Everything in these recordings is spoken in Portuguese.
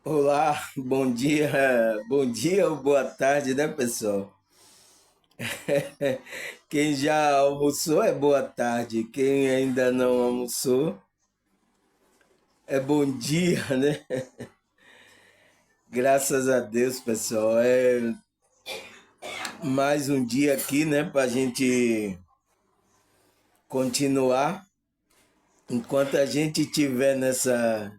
Olá, bom dia ou boa tarde, né, pessoal? Quem já almoçou é boa tarde, quem ainda não almoçou é bom dia, né? Graças a Deus, pessoal. É mais um dia aqui, né, pra gente continuar. Enquanto a gente estiver nessa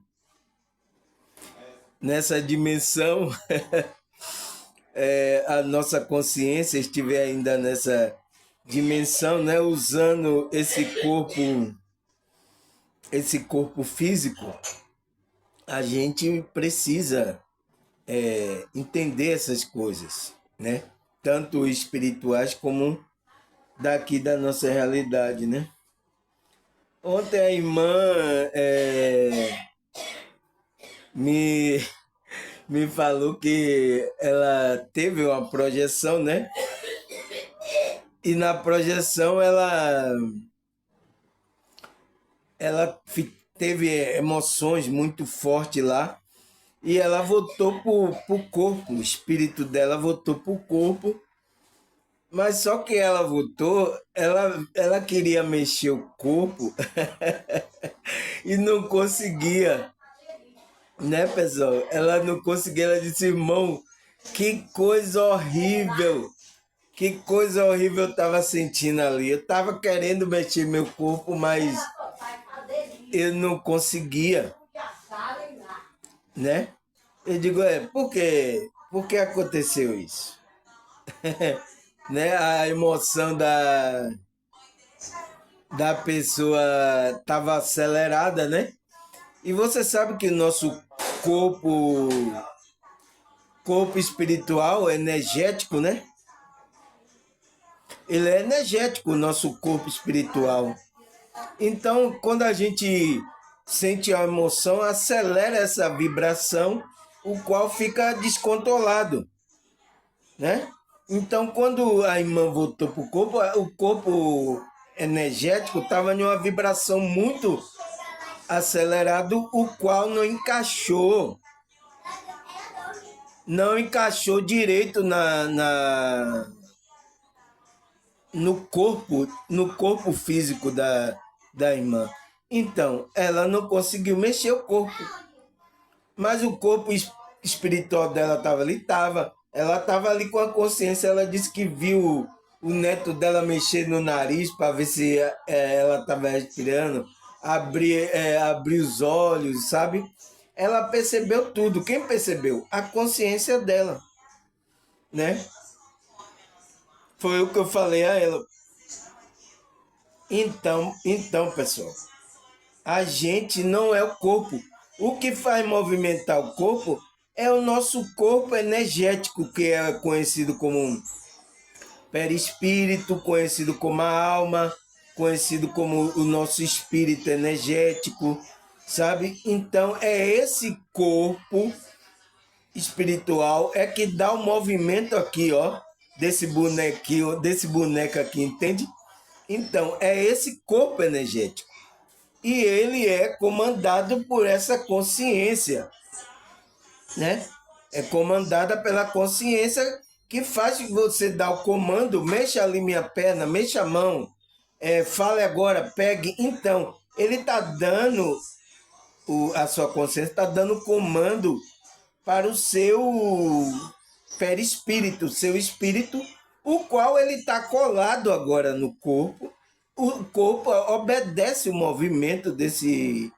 dimensão, a nossa consciência estiver ainda nessa dimensão, né, usando esse corpo físico, a gente precisa entender essas coisas, né? Tanto espirituais como daqui da nossa realidade, né? Ontem a irmã me, me falou que ela teve uma projeção, né? E na projeção teve emoções muito fortes lá. E ela voltou pro corpo, o espírito dela voltou pro corpo, mas só que ela voltou, ela queria mexer o corpo e não conseguia, né, pessoal? Ela não conseguia, ela disse, irmão, que coisa horrível eu tava sentindo ali. Eu tava querendo mexer meu corpo, mas eu não conseguia, né? Eu digo, por que aconteceu isso? Né? A emoção da pessoa estava acelerada, né? E você sabe que o nosso corpo, corpo espiritual, energético, né? Ele é energético, o nosso corpo espiritual. Então, quando a gente sente a emoção, acelera essa vibração, o qual fica descontrolado, né? Então, quando a irmã voltou para o corpo energético estava em uma vibração muito acelerado, o qual não encaixou direito no corpo físico da irmã. Então, ela não conseguiu mexer o corpo, mas o corpo espiritual dela estava ali, estava. Ela estava ali com a consciência, ela disse que viu o neto dela mexer no nariz para ver se ela estava respirando, abrir os olhos, sabe? Ela percebeu tudo. Quem percebeu? A consciência dela, né? Foi o que eu falei a ela. Então, pessoal, a gente não é o corpo. O que faz movimentar o corpo é o nosso corpo energético, que é conhecido como perispírito, conhecido como a alma, conhecido como o nosso espírito energético, sabe? Então é esse corpo espiritual é que dá o movimento aqui, ó, desse bonequinho, desse boneco aqui, entende? Então é esse corpo energético e ele é comandado por essa consciência, né? É comandada pela consciência que faz você dar o comando, mexa ali minha perna, mexa a mão, fale agora, pegue. Então, ele está dando, a sua consciência está dando comando para o seu perispírito, seu espírito, o qual ele está colado agora no corpo. O corpo obedece o movimento desse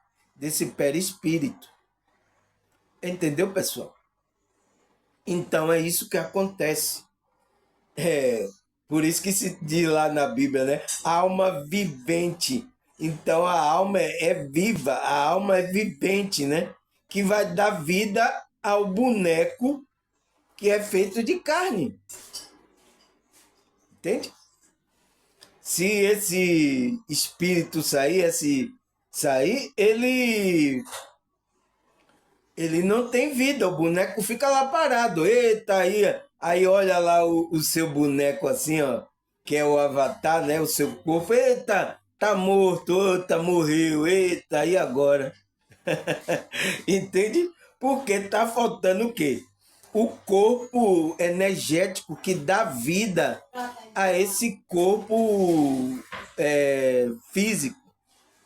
perispírito. Entendeu, pessoal? Então é isso que acontece. É, por isso que se diz lá na Bíblia, né? Alma vivente. Então a alma é viva, a alma é vivente, né? Que vai dar vida ao boneco que é feito de carne. Entende? Se esse espírito sair, ele não tem vida, o boneco fica lá parado. Eita, aí olha lá o seu boneco assim, ó, que é o avatar, né? O seu corpo. Eita, tá morto, eita, morreu, eita, e agora? Entende? Porque está faltando o quê? O corpo energético que dá vida a esse corpo físico.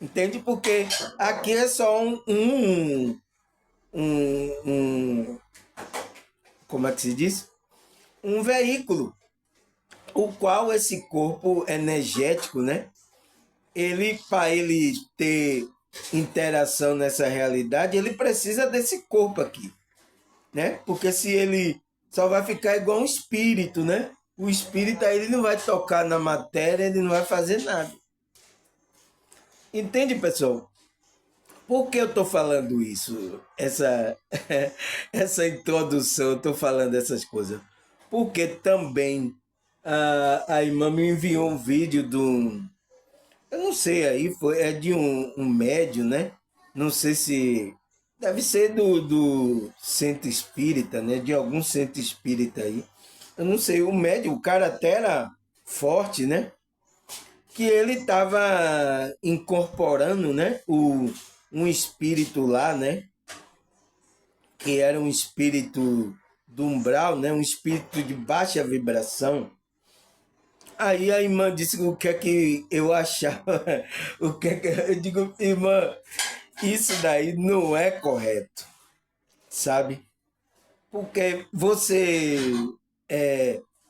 Entende? Porque aqui é só um como é que se diz? Um veículo, o qual esse corpo energético, né? Ele, para ele ter interação nessa realidade, ele precisa desse corpo aqui, né? Porque se ele só vai ficar igual um espírito, né? O espírito aí ele não vai tocar na matéria, ele não vai fazer nada. Entende, pessoal? Por que eu estou falando isso? Essa introdução, eu estou falando essas coisas. Porque também a irmã me enviou um vídeo de um. Eu não sei aí, é de um médium, né? Não sei se. Deve ser do centro espírita, né? De algum centro espírita aí. Eu não sei, o médium, o cara até era forte, né? Que ele estava incorporando, né? Um espírito lá, né? Que era um espírito do umbral, né? Um espírito de baixa vibração. Aí a irmã disse o que é que eu achava, o que é que eu digo, irmã, isso daí não é correto, sabe? Porque você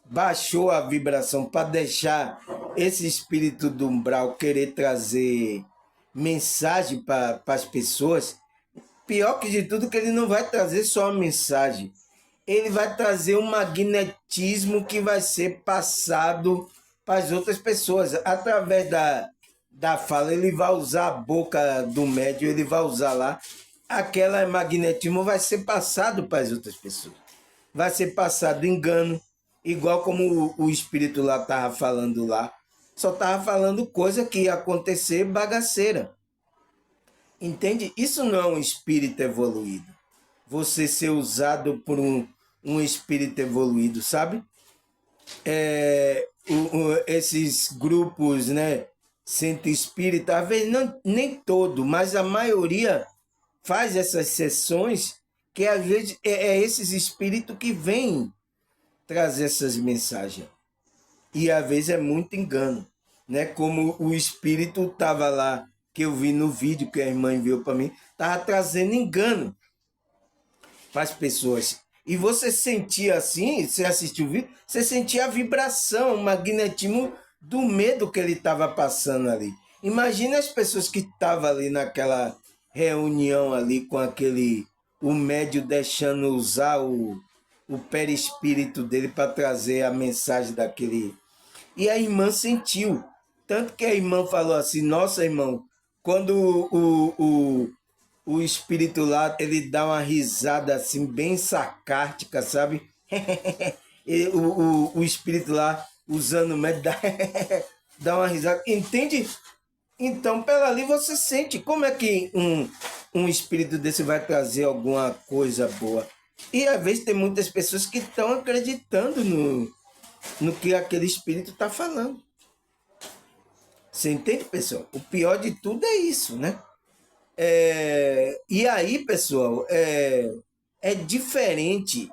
baixou a vibração para deixar esse espírito do umbral querer trazer mensagem para as pessoas. Pior que de tudo, que ele não vai trazer só uma mensagem. Ele vai trazer um magnetismo que vai ser passado para as outras pessoas. Através da fala, ele vai usar a boca do médium, ele vai usar lá. Aquele magnetismo vai ser passado para as outras pessoas. Vai ser passado engano, igual como o espírito lá estava falando lá. Só estava falando coisa que ia acontecer bagaceira. Entende? Isso não é um espírito evoluído. Você ser usado por um espírito evoluído, sabe? Esses grupos, né? Centro espírita, às vezes não, nem todo, mas a maioria faz essas sessões que às vezes é esses espíritos que vêm trazer essas mensagens. E às vezes é muito engano, né? Como o espírito estava lá, que eu vi no vídeo que a irmã enviou para mim, estava trazendo engano para as pessoas. E você sentia assim, você assistiu o vídeo, você sentia a vibração, o magnetismo do medo que ele estava passando ali. Imagina as pessoas que estavam ali naquela reunião ali com o médium deixando usar o perispírito dele para trazer a mensagem daquele. E a irmã sentiu. Tanto que a irmã falou assim, nossa, irmão, quando o espírito lá, ele dá uma risada assim, bem sarcástica, sabe? E o espírito lá, usando o médio, dá uma risada. Entende? Então, pela ali você sente como é que um espírito desse vai trazer alguma coisa boa. E às vezes tem muitas pessoas que estão acreditando no que aquele espírito está falando. Você entende, pessoal? O pior de tudo é isso, né? E aí, pessoal, é diferente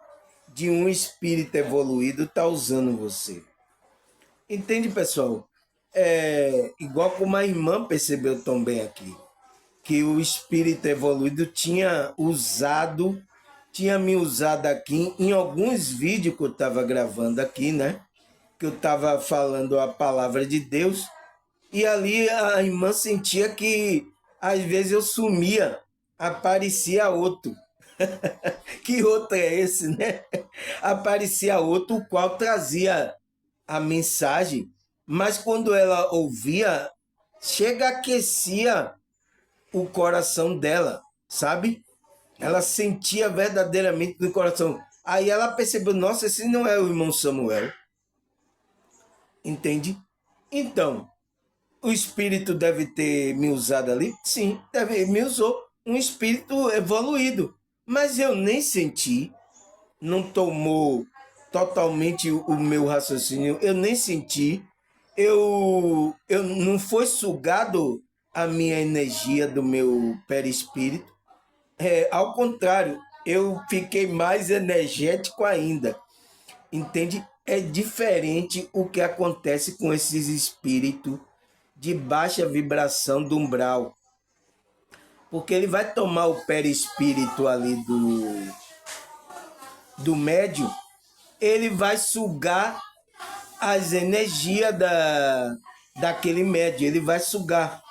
de um espírito evoluído estar usando você. Entende, pessoal? Igual como a irmã percebeu também aqui, que o espírito evoluído tinha me usado aqui em alguns vídeos que eu estava gravando aqui, né? Que eu estava falando a palavra de Deus, e ali a irmã sentia que às vezes eu sumia, aparecia outro. Que outro é esse, né? Aparecia outro, o qual trazia a mensagem, mas quando ela ouvia, chega aquecia o coração dela, sabe? Ela sentia verdadeiramente no coração. Aí ela percebeu, nossa, esse não é o irmão Samuel. Entende? Então, o espírito deve ter me usado ali? Sim, me usou. Um espírito evoluído. Mas eu nem senti, não tomou totalmente o meu raciocínio, eu nem senti, eu não foi sugado a minha energia do meu perispírito. Ao contrário, eu fiquei mais energético ainda. Entende? É diferente o que acontece com esses espíritos de baixa vibração do umbral. Porque ele vai tomar o perispírito ali do médium, ele vai sugar as energias daquele médium, ele vai sugar.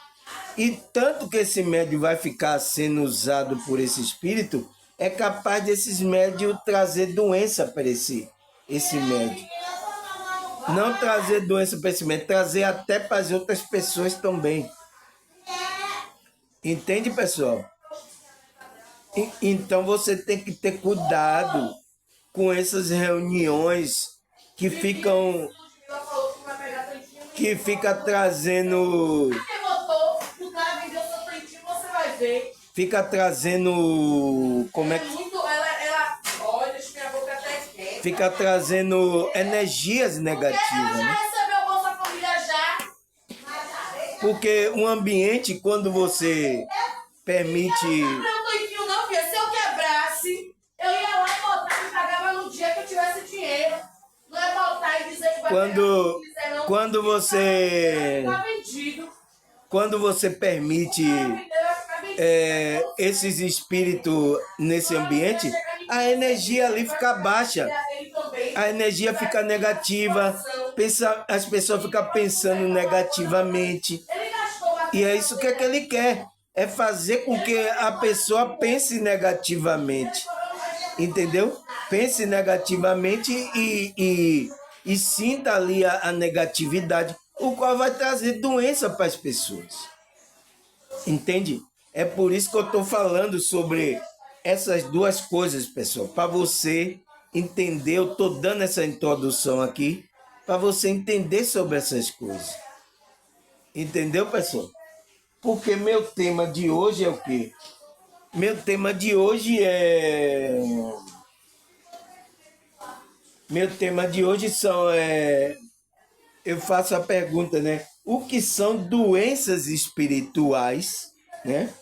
E tanto que esse médium vai ficar sendo usado por esse espírito, é capaz desses médios trazer doença para esse médium. Não trazer doença para esse médium, trazer até para as outras pessoas também. Entende, pessoal? Então você tem que ter cuidado com essas reuniões que fica trazendo como é que fica trazendo energias negativas, né? Porque um ambiente, quando você permite quando você permite esses espíritos nesse ambiente, a energia ali fica baixa, a energia fica negativa, as pessoas ficam pensando negativamente, e é isso que ele quer, é fazer com que a pessoa pense negativamente, entendeu? Pense negativamente e sinta ali a negatividade, o qual vai trazer doença para as pessoas. Entende? É por isso que eu estou falando sobre essas duas coisas, pessoal, para você entender. Eu estou dando essa introdução aqui para você entender sobre essas coisas. Entendeu, pessoal? Porque meu tema de hoje é o quê? Meu tema de hoje são... eu faço a pergunta, né? O que são doenças espirituais, né?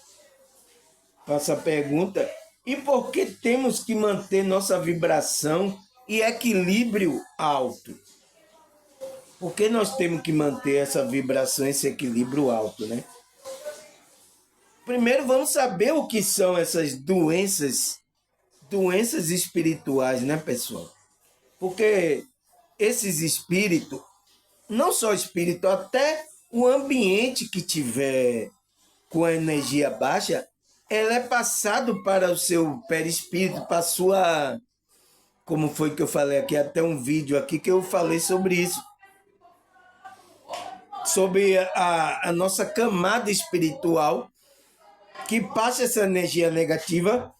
Faço a pergunta. E por que temos que manter nossa vibração e equilíbrio alto? Por que nós temos que manter essa vibração, esse equilíbrio alto, né? Primeiro vamos saber o que são essas doenças espirituais, né, pessoal? Porque esses espíritos, não só espírito, até o ambiente que tiver com a energia baixa, ela é passado para o seu perispírito, para a sua... Como foi que eu falei aqui? Até um vídeo aqui que eu falei sobre isso. Sobre a nossa camada espiritual, que passa essa energia negativa,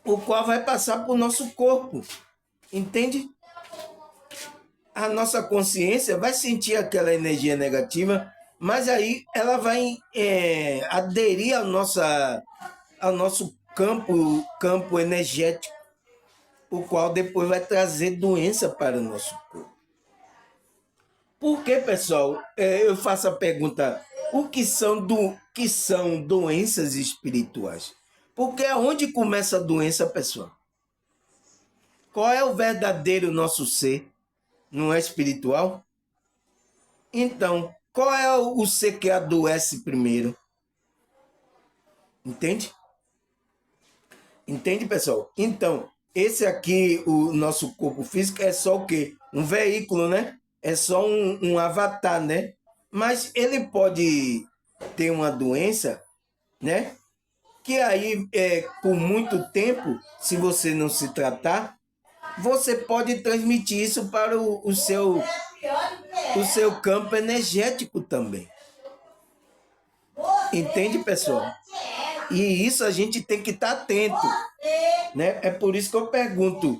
o qual vai passar para o nosso corpo. Entende? A nossa consciência vai sentir aquela energia negativa, mas aí ela vai aderir ao nosso campo energético, o qual depois vai trazer doença para o nosso corpo. Por que, pessoal? Eu faço a pergunta, o que são doenças espirituais? Porque aonde começa a doença, pessoal? Qual é o verdadeiro nosso ser? Não é espiritual? Então, qual é o ser que adoece primeiro? Entende? Entende, pessoal? Então, esse aqui, o nosso corpo físico, é só o quê? Um veículo, né? É só um avatar, né? Mas ele pode ter uma doença, né? Que aí, por muito tempo, se você não se tratar, você pode transmitir isso para o seu campo energético também. Entende, pessoal? E isso a gente tem que estar atento, né? É por isso que eu pergunto,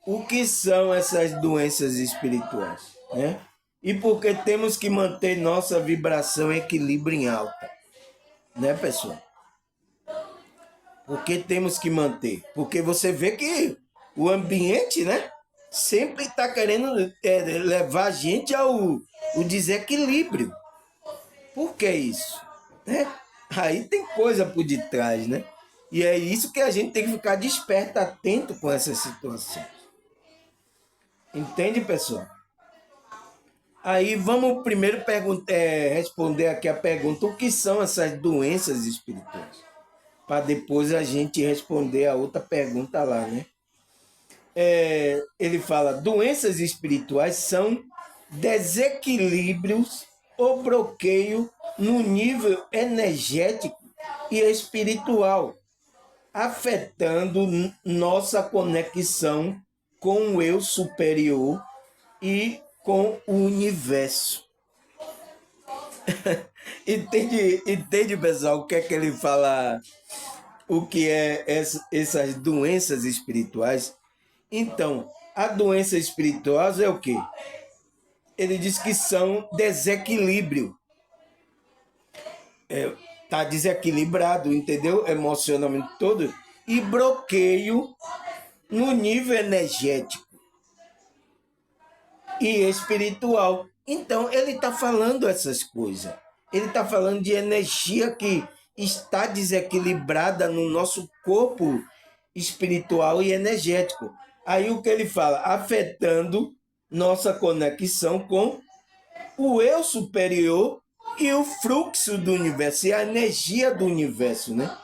o que são essas doenças espirituais, né? E por que temos que manter nossa vibração em equilíbrio em alta, né, pessoal? Por que temos que manter? Porque você vê que o ambiente, né, sempre está querendo levar a gente ao desequilíbrio. Por que isso? Né? Aí tem coisa por detrás, né? E é isso que a gente tem que ficar desperto, atento com essas situações. Entende, pessoal? Aí vamos primeiro responder aqui a pergunta: o que são essas doenças espirituais? Para depois a gente responder a outra pergunta lá, né? Ele fala: doenças espirituais são desequilíbrios ou bloqueio no nível energético e espiritual, afetando nossa conexão com o eu superior e com o universo. Entende, pessoal, o que é que ele fala, o que é essas doenças espirituais? Então, a doença espiritual é o quê? Ele diz que são desequilíbrio. Tá desequilibrado, entendeu? Emocionalmente todo. E bloqueio no nível energético e espiritual. Então, ele está falando essas coisas. Ele está falando de energia que está desequilibrada no nosso corpo espiritual e energético. Aí o que ele fala? Afetando nossa conexão com o eu superior e o fluxo do universo, e a energia do universo, né?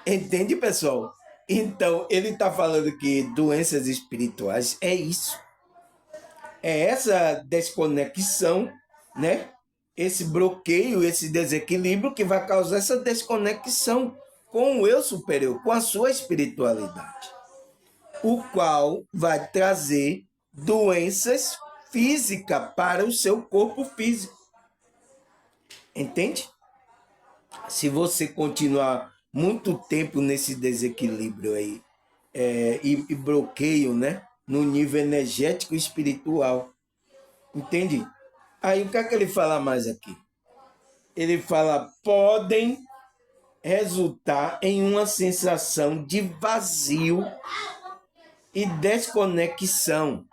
Entende, pessoal? Então, ele está falando que doenças espirituais é isso. É essa desconexão, né? Esse bloqueio, esse desequilíbrio que vai causar essa desconexão com o eu superior, com a sua espiritualidade, o qual vai trazer doenças físicas para o seu corpo físico. Entende? Se você continuar muito tempo nesse desequilíbrio aí, e bloqueio, né? No nível energético e espiritual. Entende? Aí o que é que ele fala mais aqui? Ele fala: podem resultar em uma sensação de vazio e desconexão,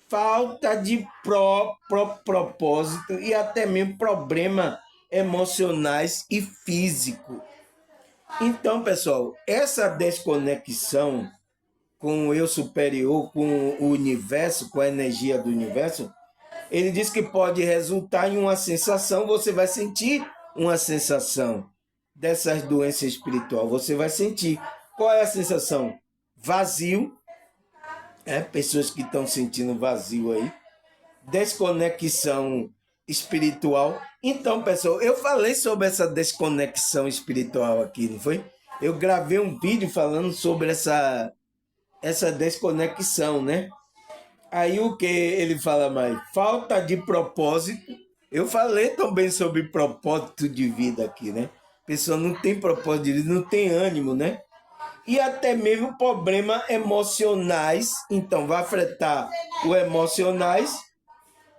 falta de propósito e até mesmo problemas emocionais e físicos. Então, pessoal, essa desconexão com o eu superior, com o universo, com a energia do universo, ele diz que pode resultar em uma sensação, você vai sentir uma sensação dessas doenças espirituais, você vai sentir. Qual é a sensação? Vazio, pessoas que estão sentindo vazio aí, desconexão espiritual. Então, pessoal, eu falei sobre essa desconexão espiritual aqui, não foi? Eu gravei um vídeo falando sobre essa desconexão, né? Aí o que ele fala mais? Falta de propósito. Eu falei também sobre propósito de vida aqui, né? A pessoa não tem propósito de vida, não tem ânimo, né? E até mesmo problemas emocionais. Então, vai afetar o emocionais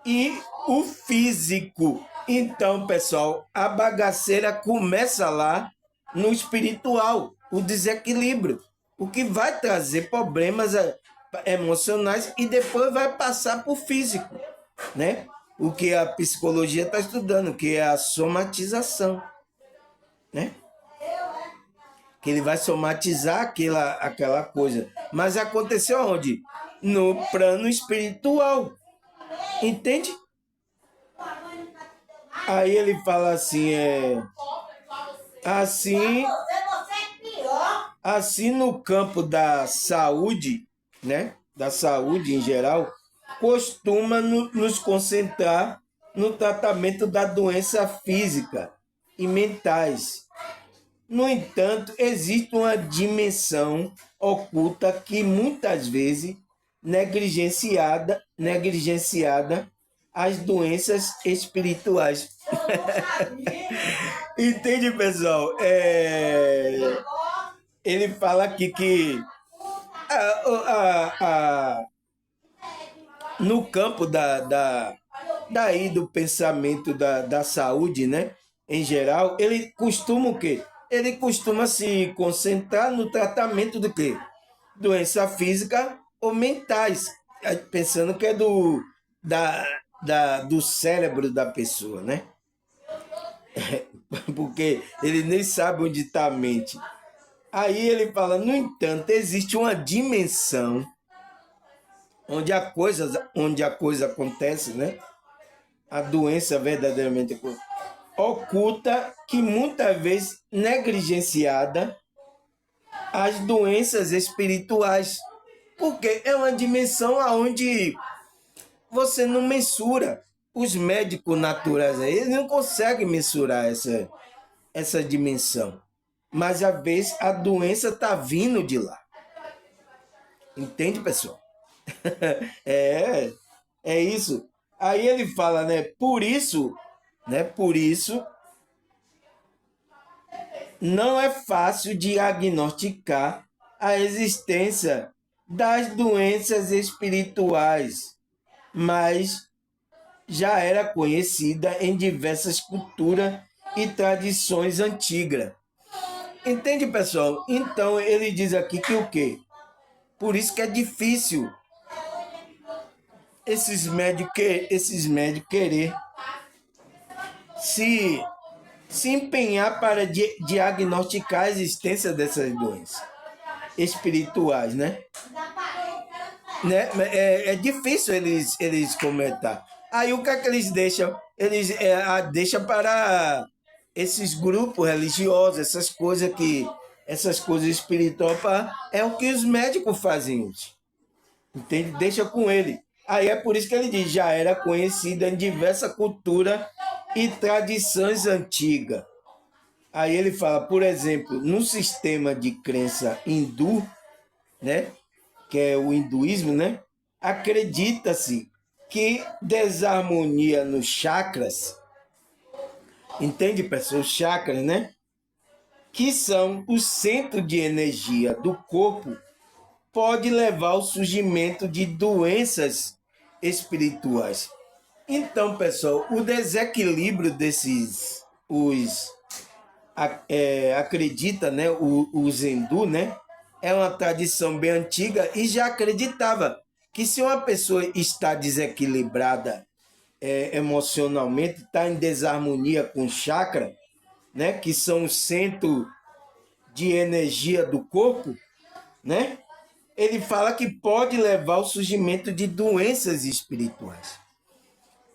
e o físico. Então, pessoal, a bagaceira começa lá no espiritual, o desequilíbrio, o que vai trazer problemas emocionais e depois vai passar para o físico, né? O que a psicologia está estudando, que é a somatização, né? Que ele vai somatizar aquela coisa. Mas aconteceu onde? No plano espiritual. Entende? Aí ele fala assim, assim no campo da saúde, né? Da saúde em geral, costuma nos concentrar no tratamento da doença física e mentais. No entanto, existe uma dimensão oculta que muitas vezes negligenciada as doenças espirituais. Entende, pessoal? Ele fala aqui que no campo daí do pensamento da saúde, né? Em geral, ele costuma o quê? Ele costuma se concentrar no tratamento do quê? Doença física ou mentais, pensando que é do cérebro da pessoa, né? porque ele nem sabe onde está a mente. Aí ele fala, no entanto, existe uma dimensão onde a coisa acontece, né? A doença verdadeiramente oculta, que muitas vezes negligenciada, as doenças espirituais, porque é uma dimensão onde você não mensura. Os médicos naturais aí, eles não conseguem mensurar essa dimensão. Mas às vezes a doença está vindo de lá. Entende, pessoal? É isso. Aí ele fala, por isso, não é fácil diagnosticar a existência das doenças espirituais, mas já era conhecida em diversas culturas e tradições antigas. Entende, pessoal? Então ele diz aqui que o quê? Por isso que é difícil esses médicos querer se, se empenhar para diagnosticar a existência dessas doenças espirituais, né? É difícil eles comentar. Aí o que é que eles deixam? Eles deixam para esses grupos religiosos, essas coisas espirituais, é o que os médicos fazem hoje. Entende? Deixa com ele. Aí é por isso que ele diz, já era conhecida em diversa cultura e tradições antigas. Aí ele fala, por exemplo, no sistema de crença hindu, né, que é o hinduísmo, né, acredita-se que desarmonia nos chakras, entende, pessoal? Os chakras, né, que são o centro de energia do corpo, pode levar ao surgimento de doenças espirituais. Então, pessoal, o desequilíbrio acredita, né, os hindu, né, é uma tradição bem antiga e já acreditava que se uma pessoa está desequilibrada emocionalmente, está em desarmonia com o chakra, né, que são o centro de energia do corpo, né, ele fala que pode levar ao surgimento de doenças espirituais.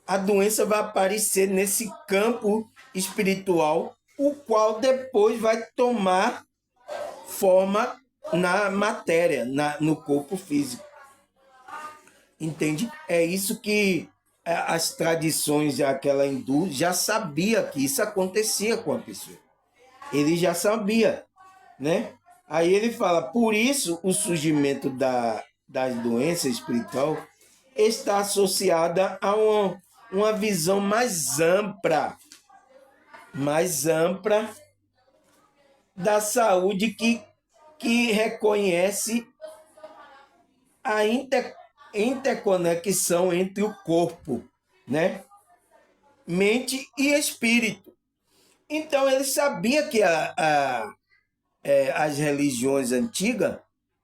A doença vai aparecer nesse campo espiritual, o qual depois vai tomar forma na matéria, no corpo físico. Entende? É isso que as tradições daquela hindu já sabia que isso acontecia com a pessoa. Ele já sabia, né? Aí ele fala, por isso o surgimento das doenças espiritual está associada a uma visão mais ampla da saúde que reconhece a interconexão entre o corpo, né, mente e espírito. Então ele sabia que as religiões antigas,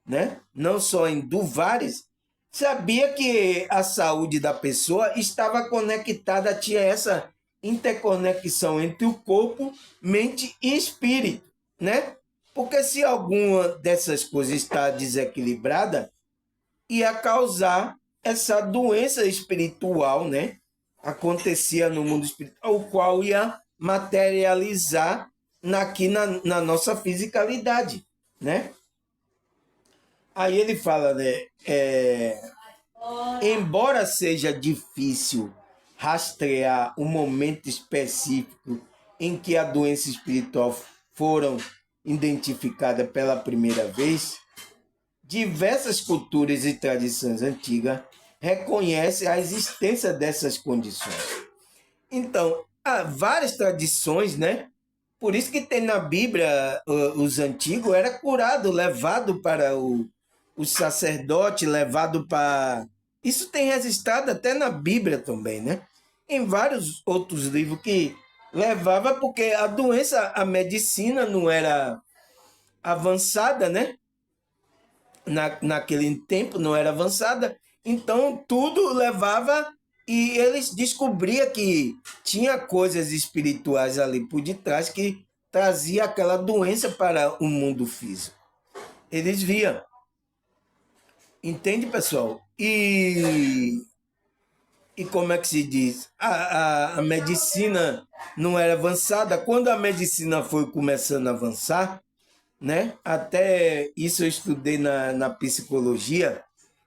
né, não só hindu, várias, sabia que a saúde da pessoa estava conectada, tinha essa interconexão entre o corpo, mente e espírito, né? Porque se alguma dessas coisas está desequilibrada, ia causar essa doença espiritual, né? Acontecia no mundo espiritual, o qual ia materializar aqui na nossa fisicalidade, né? Aí ele fala, né? Embora seja difícil rastrear o momento específico em que a doença espiritual foram identificadas pela primeira vez, diversas culturas e tradições antigas reconhecem a existência dessas condições. Então, há várias tradições, né? Por isso que tem na Bíblia, os antigos era curado, levado para o sacerdote, levado para... Isso tem registrado até na Bíblia também, né? Em vários outros livros que levava, porque a doença, a medicina não era avançada, né? Naquele tempo não era avançada, então tudo levava E eles descobriam que tinha coisas espirituais ali por detrás que trazia aquela doença para o mundo físico. Eles viam. Entende, pessoal? E como é que se diz? A medicina não era avançada. Quando a medicina foi começando a avançar, né? Até isso eu estudei na psicologia,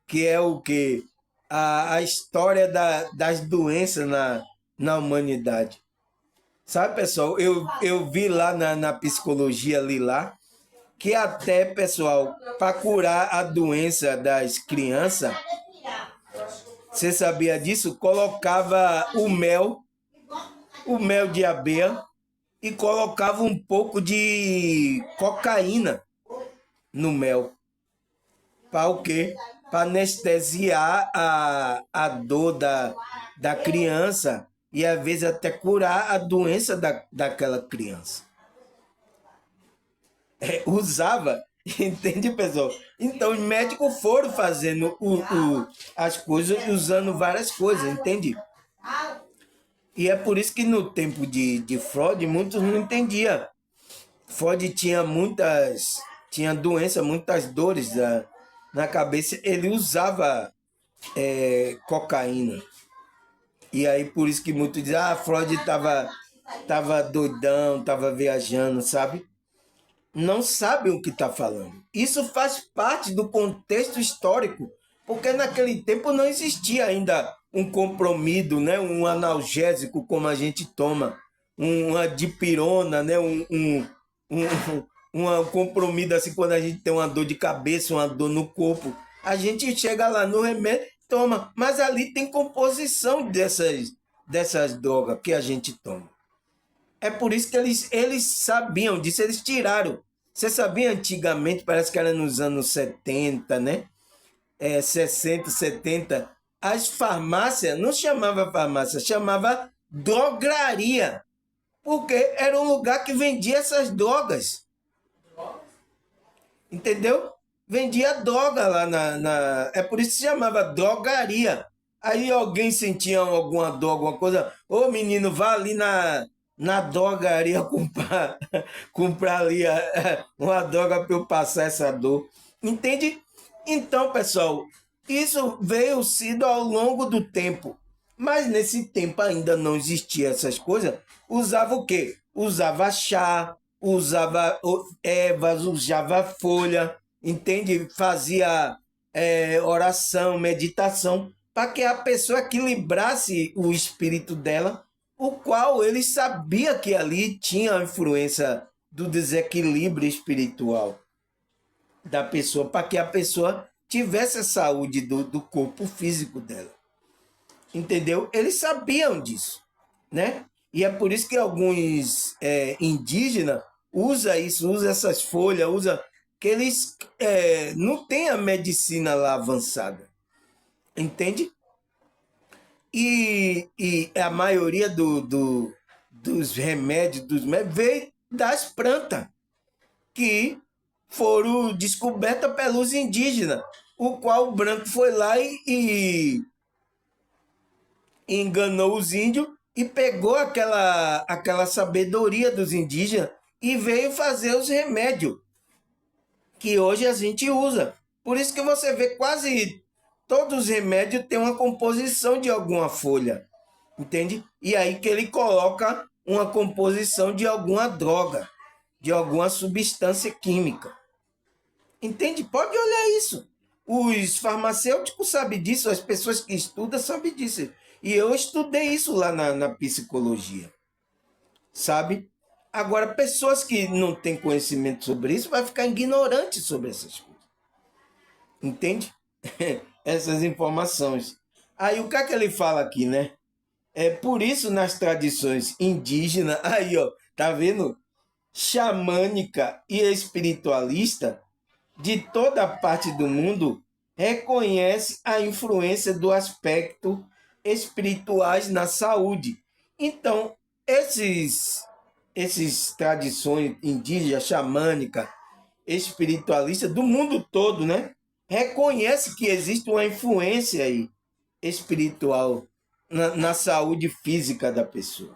que é o que? A história das doenças na humanidade. Sabe, pessoal, eu vi lá na psicologia ali lá, que até, pessoal, para curar a doença das crianças, você sabia disso? Colocava o mel de abelha, e colocava um pouco de cocaína no mel. Para o quê? Para anestesiar a dor da criança e às vezes até curar a doença daquela criança. Usava, entende, pessoal? Então os médicos foram fazendo as coisas, usando várias coisas, entende? E é por isso que no tempo de Freud, muitos não entendiam. Freud tinha doença, muitas dores na cabeça. Ele usava cocaína. E aí por isso que muitos dizem, Freud tava doidão, tava viajando, sabe? Não sabem o que está falando. Isso faz parte do contexto histórico, porque naquele tempo não existia ainda um comprimido, né? Um analgésico como a gente toma, uma dipirona, né? Um comprimido assim quando a gente tem uma dor de cabeça, uma dor no corpo. A gente chega lá no remédio, toma, mas ali tem composição dessas drogas que a gente toma. É por isso que eles sabiam disso, eles tiraram. Você sabia antigamente, parece que era nos anos 70, né? 60, 70, as farmácias, não chamava farmácia, chamava drogaria. Porque era um lugar que vendia essas drogas. Entendeu? Vendia droga lá É por isso que se chamava drogaria. Aí alguém sentia alguma dor, alguma coisa. Ô menino, vá ali na drogaria comprar ali uma droga para eu passar essa dor. Entende? Então, pessoal, isso veio sido ao longo do tempo. Mas nesse tempo ainda não existia essas coisas. Usava o quê? Usava chá, usava ervas, usava folha, entende? Fazia oração, meditação, para que a pessoa equilibrasse o espírito dela, o qual ele sabia que ali tinha a influência do desequilíbrio espiritual da pessoa, para que a pessoa tivesse a saúde do corpo físico dela. Entendeu? Eles sabiam disso, né? E é por isso que alguns indígenas usam isso, usam essas folhas, que eles não têm a medicina lá avançada, entende? E a maioria dos remédios veio das plantas que foram descobertas pelos indígenas, o qual o branco foi lá e enganou os índios e pegou aquela sabedoria dos indígenas e veio fazer os remédios que hoje a gente usa. Por isso que você vê quase todos os remédios têm uma composição de alguma folha, entende? E aí que ele coloca uma composição de alguma droga, de alguma substância química. Entende? Pode olhar isso. Os farmacêuticos sabem disso, as pessoas que estudam sabem disso. E eu estudei isso lá na psicologia, sabe? Agora, pessoas que não têm conhecimento sobre isso vai ficar ignorante sobre essas coisas. Entende? Essas informações. Aí o que é que ele fala aqui, né? É por isso nas tradições indígenas, aí ó, tá vendo? Xamânica e espiritualista de toda parte do mundo reconhece a influência do aspecto espirituais na saúde. Então, esses tradições indígenas, xamânica, espiritualista do mundo todo, né? Reconhece que existe uma influência aí espiritual na saúde física da pessoa.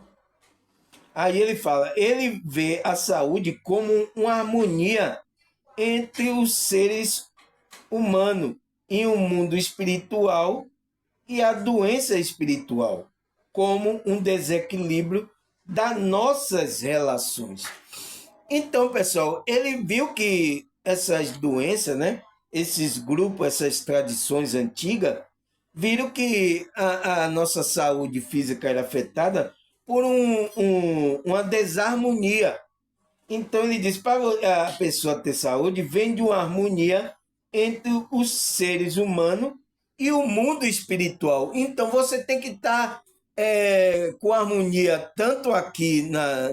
Aí ele fala, ele vê a saúde como uma harmonia entre os seres humanos e o mundo espiritual e a doença espiritual, como um desequilíbrio das nossas relações. Então, pessoal, ele viu que essas doenças, né, esses grupos, essas tradições antigas, viram que a nossa saúde física era afetada por uma desarmonia. Então, ele diz, para a pessoa ter saúde, vem de uma harmonia entre os seres humanos e o mundo espiritual. Então, você tem que estar com harmonia tanto aqui na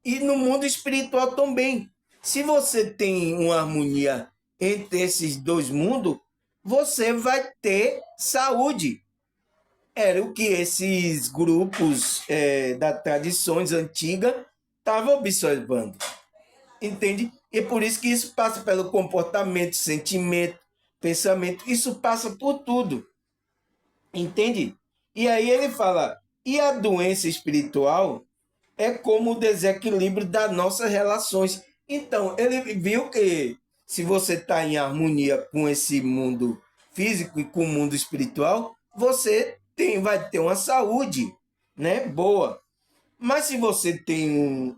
e no mundo espiritual também. Se você tem uma harmonia entre esses dois mundos, você vai ter saúde. Era o que esses grupos das tradições antigas estavam observando. Entende? E por isso que isso passa pelo comportamento, sentimento, pensamento. Isso passa por tudo. Entende? E aí ele fala, e a doença espiritual é como o desequilíbrio das nossas relações. Então, ele viu que se você está em harmonia com esse mundo físico e com o mundo espiritual, você vai ter uma saúde, né, boa. Mas se você tem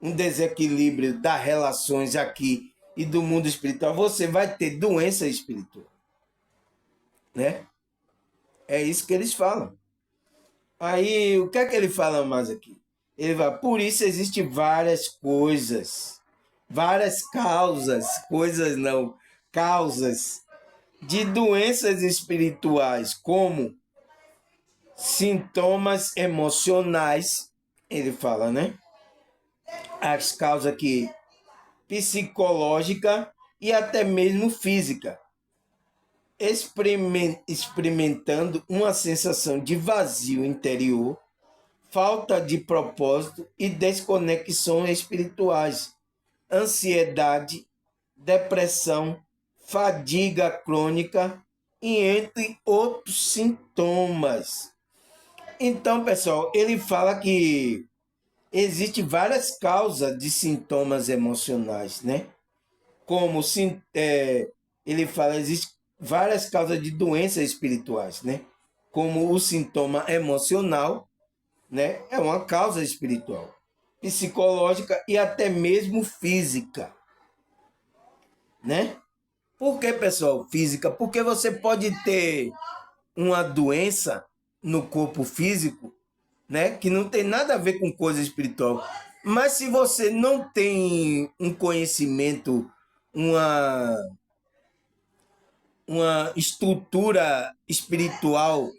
um desequilíbrio das relações aqui e do mundo espiritual, você vai ter doença espiritual, né? É isso que eles falam. Aí, o que é que ele fala mais aqui? Ele vai, por isso existem várias coisas, várias coisas não, causas de doenças espirituais, como sintomas emocionais, ele fala, né? As causas aqui psicológica e até mesmo física, experimentando uma sensação de vazio interior, falta de propósito e desconexões espirituais, ansiedade, depressão, fadiga crônica e entre outros sintomas. Então, pessoal, ele fala que existem várias causas de sintomas emocionais, né? Como ele fala, existem várias causas de doenças espirituais, né? Como o sintoma emocional, né? É uma causa espiritual, psicológica e até mesmo física, né? Por que, pessoal, física? Porque você pode ter uma doença no corpo físico, né? Que não tem nada a ver com coisa espiritual. Mas se você não tem um conhecimento, uma, uma estrutura espiritual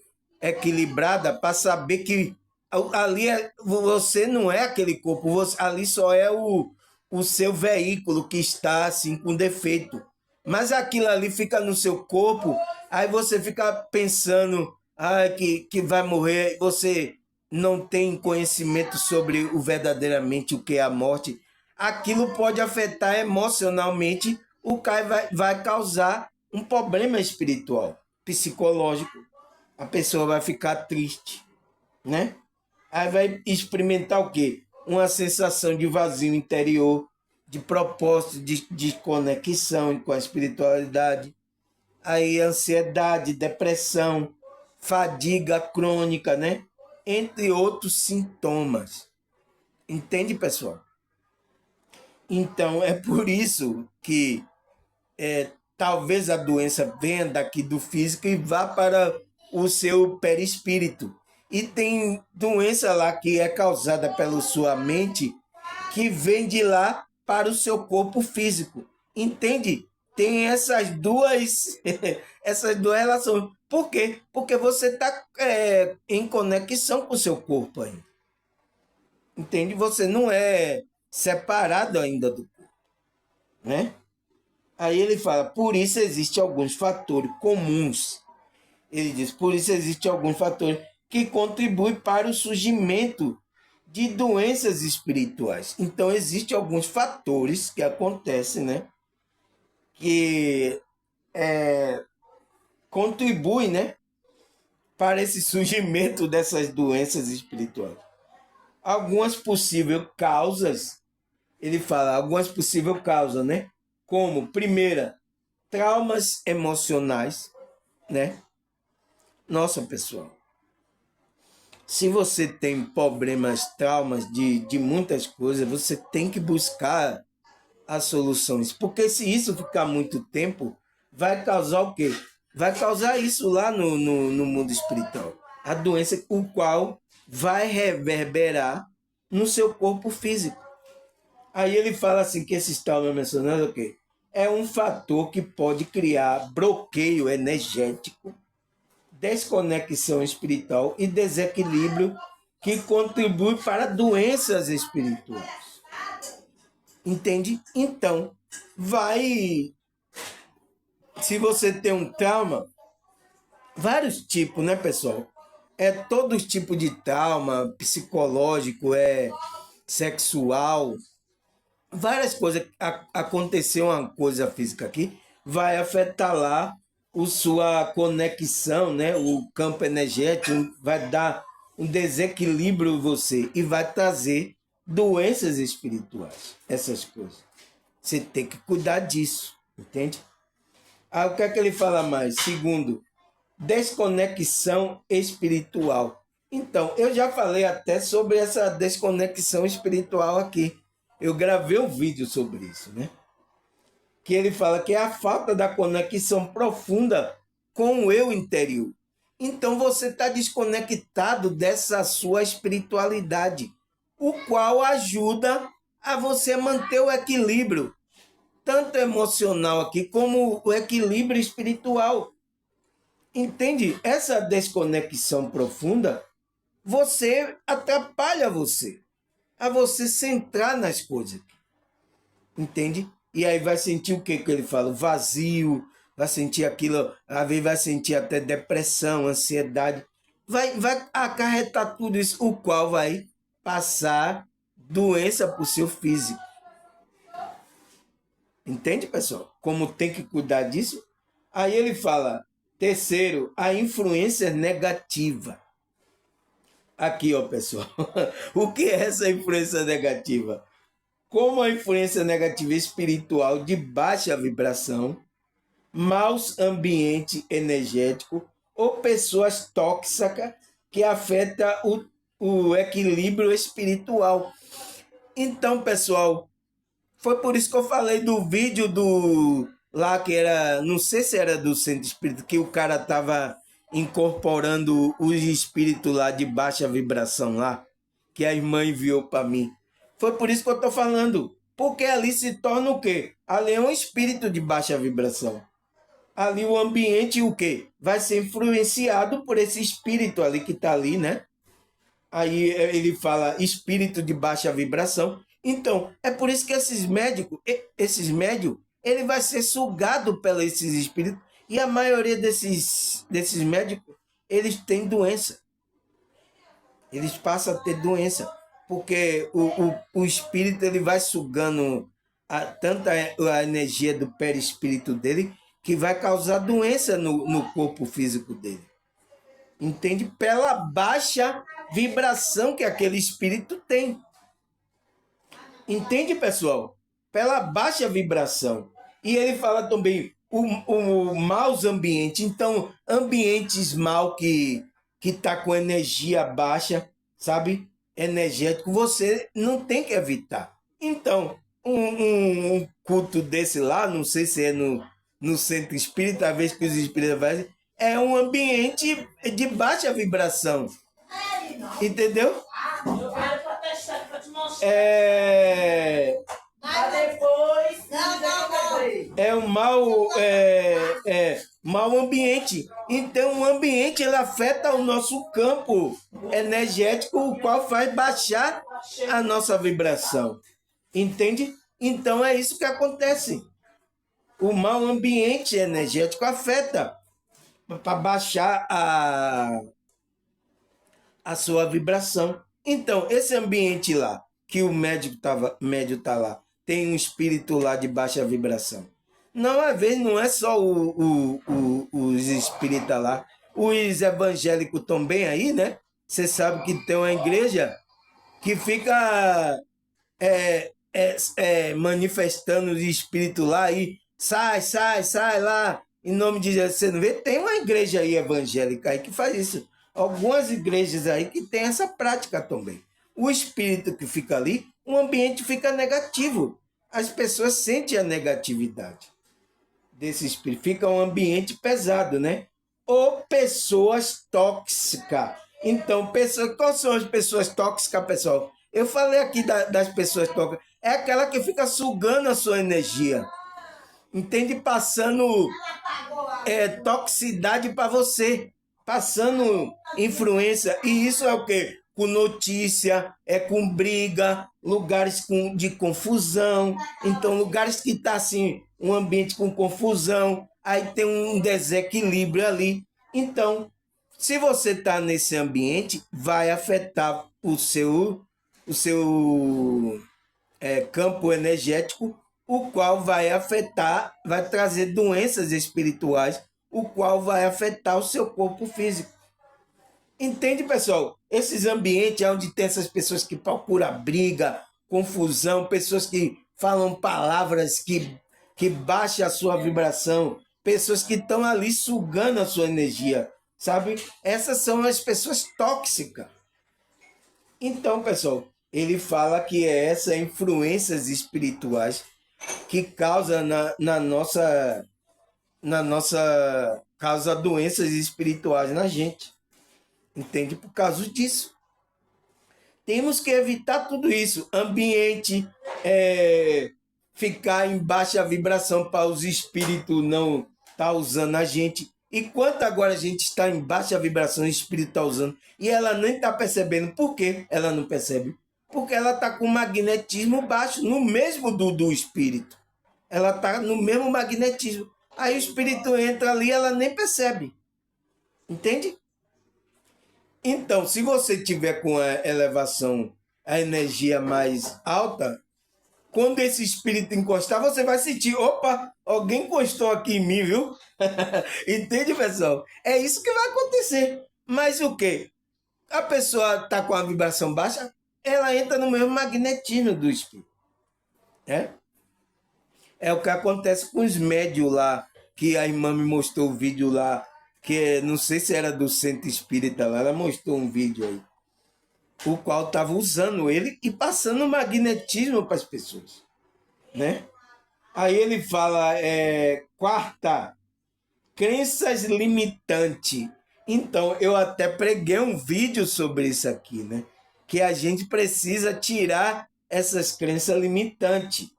equilibrada para saber que ali você não é aquele corpo, ali só é o seu veículo que está assim com defeito. Mas aquilo ali fica no seu corpo, aí você fica pensando que vai morrer, você não tem conhecimento sobre o verdadeiramente o que é a morte. Aquilo pode afetar emocionalmente o cara, vai causar um problema espiritual, psicológico. A pessoa vai ficar triste, né? Aí vai experimentar o quê? Uma sensação de vazio interior, de propósito, de conexão com a espiritualidade. Aí ansiedade, depressão, fadiga crônica, né? Entre outros sintomas. Entende, pessoal? Então, é por isso que talvez a doença venha daqui do físico e vá para o seu perispírito. E tem doença lá que é causada pela sua mente que vem de lá para o seu corpo físico. Entende? Tem essas duas, essas duas relações. Por quê? Porque você está em conexão com o seu corpo ainda. Entende? Você não é separado ainda do corpo, né? Aí ele fala, por isso existem alguns fatores comuns. Ele diz, por isso existem alguns fatores que contribuem para o surgimento de doenças espirituais. Então, existem alguns fatores que acontecem, né? Que contribuem, né? para esse surgimento dessas doenças espirituais. Algumas possíveis causas, ele fala, algumas possíveis causas, né? Como, primeira, traumas emocionais, né? Nossa, pessoal, se você tem problemas, traumas de muitas coisas, você tem que buscar as soluções. Porque se isso ficar muito tempo, vai causar o quê? Vai causar isso lá no mundo espiritual. A doença, o qual vai reverberar no seu corpo físico. Aí ele fala assim que esses traumas mencionados, o quê? É um fator que pode criar bloqueio energético, desconexão espiritual e desequilíbrio que contribui para doenças espirituais. Entende? Então, se você tem um trauma, vários tipos, né, pessoal? É todos os tipos de trauma, psicológico, sexual, várias coisas. Aconteceu uma coisa física aqui, vai afetar lá sua conexão, né? O campo energético, vai dar um desequilíbrio em você e vai trazer doenças espirituais, essas coisas. Você tem que cuidar disso, entende? Aí o que é que ele fala mais? Segundo, desconexão espiritual. Então, eu já falei até sobre essa desconexão espiritual aqui. Eu gravei um vídeo sobre isso, né? Que ele fala que é a falta da conexão profunda com o eu interior. Então, você está desconectado dessa sua espiritualidade, o qual ajuda a você manter o equilíbrio, tanto emocional aqui, como o equilíbrio espiritual. Entende? Essa desconexão profunda, você atrapalha você, a você centrar nas coisas. Entende? E aí vai sentir o que ele fala? Vazio, vai sentir aquilo, às vezes vai sentir até depressão, ansiedade. Vai acarretar tudo isso, o qual vai passar doença para o seu físico. Entende, pessoal? Como tem que cuidar disso? Aí ele fala, terceiro, a influência negativa. Aqui, ó, pessoal. O que é essa influência negativa? Como a influência negativa espiritual de baixa vibração, maus ambiente energético ou pessoas tóxicas que afetam o equilíbrio espiritual. Então, pessoal, foi por isso que eu falei do vídeo lá que era, não sei se era do centro espírita, que o cara tava incorporando os espíritos lá de baixa vibração lá, que a irmã enviou para mim. Foi por isso que eu tô falando, porque ali se torna o quê? Ali é um espírito de baixa vibração. Ali o ambiente o quê? Vai ser influenciado por esse espírito ali que tá ali, né? Aí ele fala espírito de baixa vibração. Então, é por isso que esses médios, ele vai ser sugado pelos esses espíritos. E a maioria desses médicos, eles têm doença. Eles passam a ter doença. Porque o espírito ele vai sugando tanta a energia do perispírito dele que vai causar doença no corpo físico dele. Entende? Pela baixa vibração que aquele espírito tem. Entende, pessoal? Pela baixa vibração. E ele fala também o maus ambientes. Então, ambientes mal que tá com energia baixa, sabe? Energético, você não tem que evitar. Então, um culto desse lá, não sei se é no centro espírita, às vezes que os espíritas fazem, é um ambiente de baixa vibração. Entendeu? Eu quero pra testar, pra te mostrar. Mas depois. É um mau ambiente. Então, o ambiente ele afeta o nosso campo energético, o qual faz baixar a nossa vibração. Entende? Então, é isso que acontece. O mau ambiente energético afeta para baixar a sua vibração. Então, esse ambiente lá, que o médio tá lá, tem um espírito lá de baixa vibração. Não, às vezes não é só os espíritas lá, Os evangélicos também aí, né? Você sabe que tem uma igreja que fica manifestando o espírito lá e sai lá, em nome de Jesus. Você não vê? Tem uma igreja aí evangélica aí que faz isso. Algumas igrejas aí que tem essa prática também. O espírito que fica ali, o ambiente fica negativo. As pessoas sentem a negatividade desse espírito. Fica um ambiente pesado, né? Ou pessoas tóxicas. Então, quais são as pessoas tóxicas, pessoal? Eu falei aqui das pessoas tóxicas. É aquela que fica sugando a sua energia. Entende? Passando toxicidade para você. Passando influência. E isso é o quê? Com notícia, com briga, lugares de confusão. Então, lugares que está assim, um ambiente com confusão, aí tem um desequilíbrio ali. Então, se você está nesse ambiente, vai afetar o seu campo energético, o qual vai afetar, vai trazer doenças espirituais, o qual vai afetar o seu corpo físico. Entende, pessoal? Esses ambientes onde tem essas pessoas que procuram briga, confusão, pessoas que falam palavras que baixam a sua vibração, pessoas que estão ali sugando a sua energia, sabe? Essas são as pessoas tóxicas. Então, pessoal, ele fala que é essas influências espirituais que causam na nossa causa doenças espirituais na gente. Entende? Por causa disso. Temos que evitar tudo isso. Ambiente, ficar em baixa vibração para os espíritos não estar usando a gente. E quanto agora a gente está em baixa vibração, o espírito está usando, e ela nem está percebendo. Por que ela não percebe? Porque ela está com magnetismo baixo, no mesmo do espírito. Ela está no mesmo magnetismo. Aí o espírito entra ali e ela nem percebe. Entende? Então, se você tiver com a elevação, a energia mais alta, quando esse espírito encostar, você vai sentir, opa, alguém encostou aqui em mim, viu? Entende, pessoal? É isso que vai acontecer. Mas o quê? A pessoa está com a vibração baixa, ela entra no mesmo magnetismo do espírito. É o que acontece com os médios lá, que a irmã me mostrou o vídeo lá, que não sei se era do centro espírita lá, ela mostrou um vídeo aí, o qual estava usando ele e passando magnetismo para as pessoas, né? Aí ele fala, quarta, crenças limitantes. Então, eu até preguei um vídeo sobre isso aqui, né? Que a gente precisa tirar essas crenças limitantes,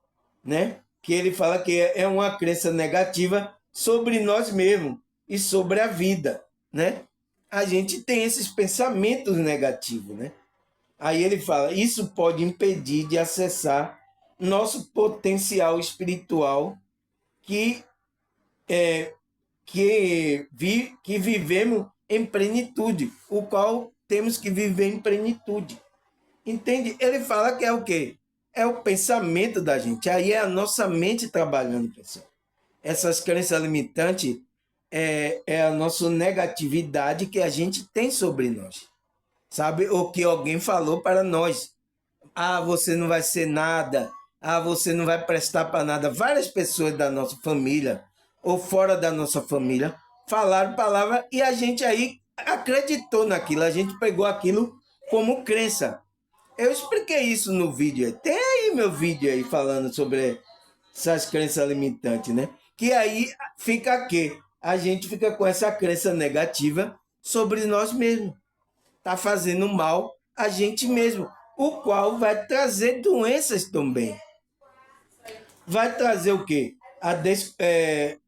né? Que ele fala que é uma crença negativa sobre nós mesmos e sobre a vida, né? A gente tem esses pensamentos negativos, né? Aí ele fala, isso pode impedir de acessar nosso potencial espiritual que vivemos em plenitude, o qual temos que viver em plenitude. Entende? Ele fala que é o quê? É o pensamento da gente. Aí é a nossa mente trabalhando, pessoal. Essas crenças limitantes é a nossa negatividade que a gente tem sobre nós. Sabe? O que alguém falou para nós. Ah, você não vai ser nada. Ah, você não vai prestar para nada. Várias pessoas da nossa família ou fora da nossa família falaram palavra e a gente aí acreditou naquilo. A gente pegou aquilo como crença. Eu expliquei isso no vídeo. Tem aí meu vídeo aí falando sobre essas crenças limitantes, né? Que aí fica aqui. A gente fica com essa crença negativa sobre nós mesmos. Tá fazendo mal a gente mesmo, o qual vai trazer doenças também. Vai trazer o quê?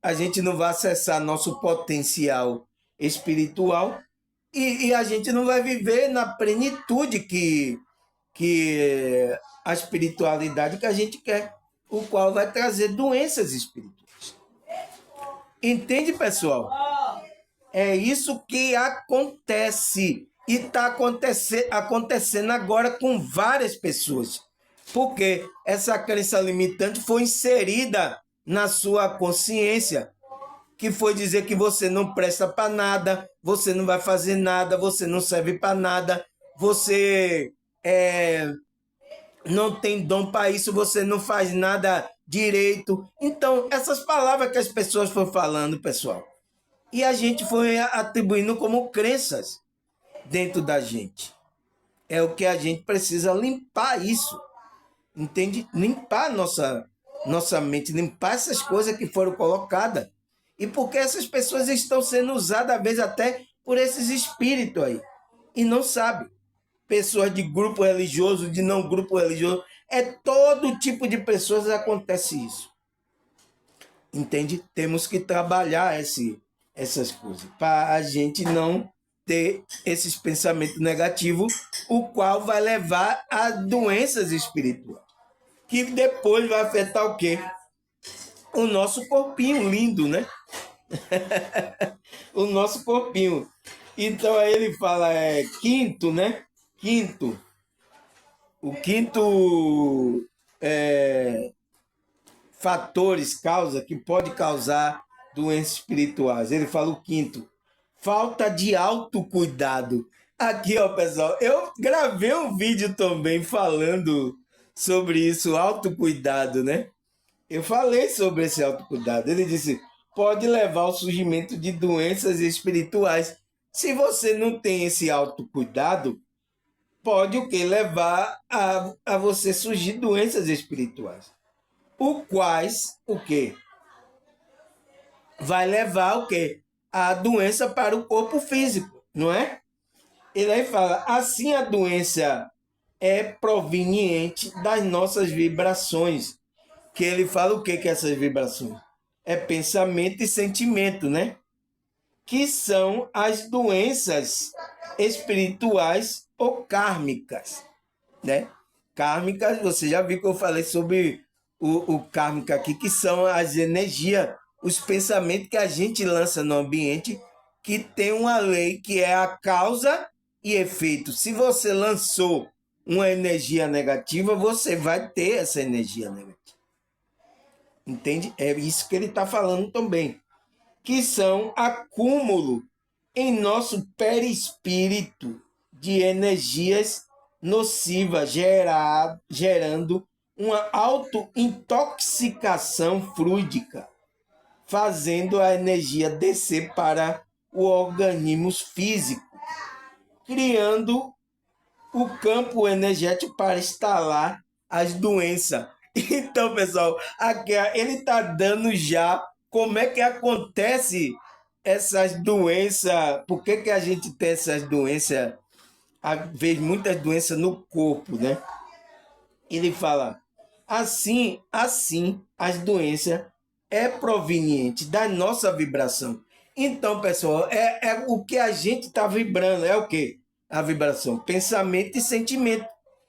A gente não vai acessar nosso potencial espiritual e a gente não vai viver na plenitude que a espiritualidade que a gente quer, o qual vai trazer doenças espirituais. Entende, pessoal? É isso que acontece e está acontecendo agora com várias pessoas, porque essa crença limitante foi inserida na sua consciência que foi dizer que você não presta para nada, você não vai fazer nada, você não serve para nada, você não tem dom para isso, você não faz nada direito. Então, essas palavras que as pessoas foram falando, pessoal, e a gente foi atribuindo como crenças dentro da gente. É o que a gente precisa limpar isso, entende? Limpar nossa mente, limpar essas coisas que foram colocadas. E porque essas pessoas estão sendo usadas, às vezes, até por esses espíritos aí. E não sabe. Pessoas de grupo religioso, de não grupo religioso. É todo tipo de pessoas que acontece isso. Entende? Temos que trabalhar essas coisas. Para a gente não ter esses pensamentos negativos, o qual vai levar a doenças espirituais. Que depois vai afetar o quê? O nosso corpinho lindo, né? O nosso corpinho. Então aí ele fala, quinto, né? Quinto. O quinto fatores, causa, que pode causar doenças espirituais. Ele fala o quinto. Falta de autocuidado. Aqui, ó, pessoal, eu gravei um vídeo também falando sobre isso, autocuidado, né? Eu falei sobre esse autocuidado. Ele disse, pode levar ao surgimento de doenças espirituais. Se você não tem esse autocuidado, pode o que? Levar a você surgir doenças espirituais. O quais, o que? Vai levar o que? A doença para o corpo físico, não é? Ele aí fala, assim a doença é proveniente das nossas vibrações. Que ele fala o que é essas vibrações? É pensamento e sentimento, né? Que são as doenças espirituais ou kármicas, né? Kármicas, você já viu que eu falei sobre o kármica aqui, que são as energias, os pensamentos que a gente lança no ambiente, que tem uma lei que é a causa e efeito. Se você lançou uma energia negativa, você vai ter essa energia negativa. Entende? É isso que ele está falando também. Que são acúmulo em nosso perispírito de energias nocivas, gerando uma autointoxicação fluídica, fazendo a energia descer para o organismo físico, criando o campo energético para instalar as doenças. Então, pessoal, aqui ele está dando já como é que acontece essas doenças, por que a gente tem essas doenças, às vezes muitas doenças no corpo, né? Ele fala, assim, as doenças é proveniente da nossa vibração. Então, pessoal, é o que a gente está vibrando, é o quê? A vibração, pensamento e sentimento,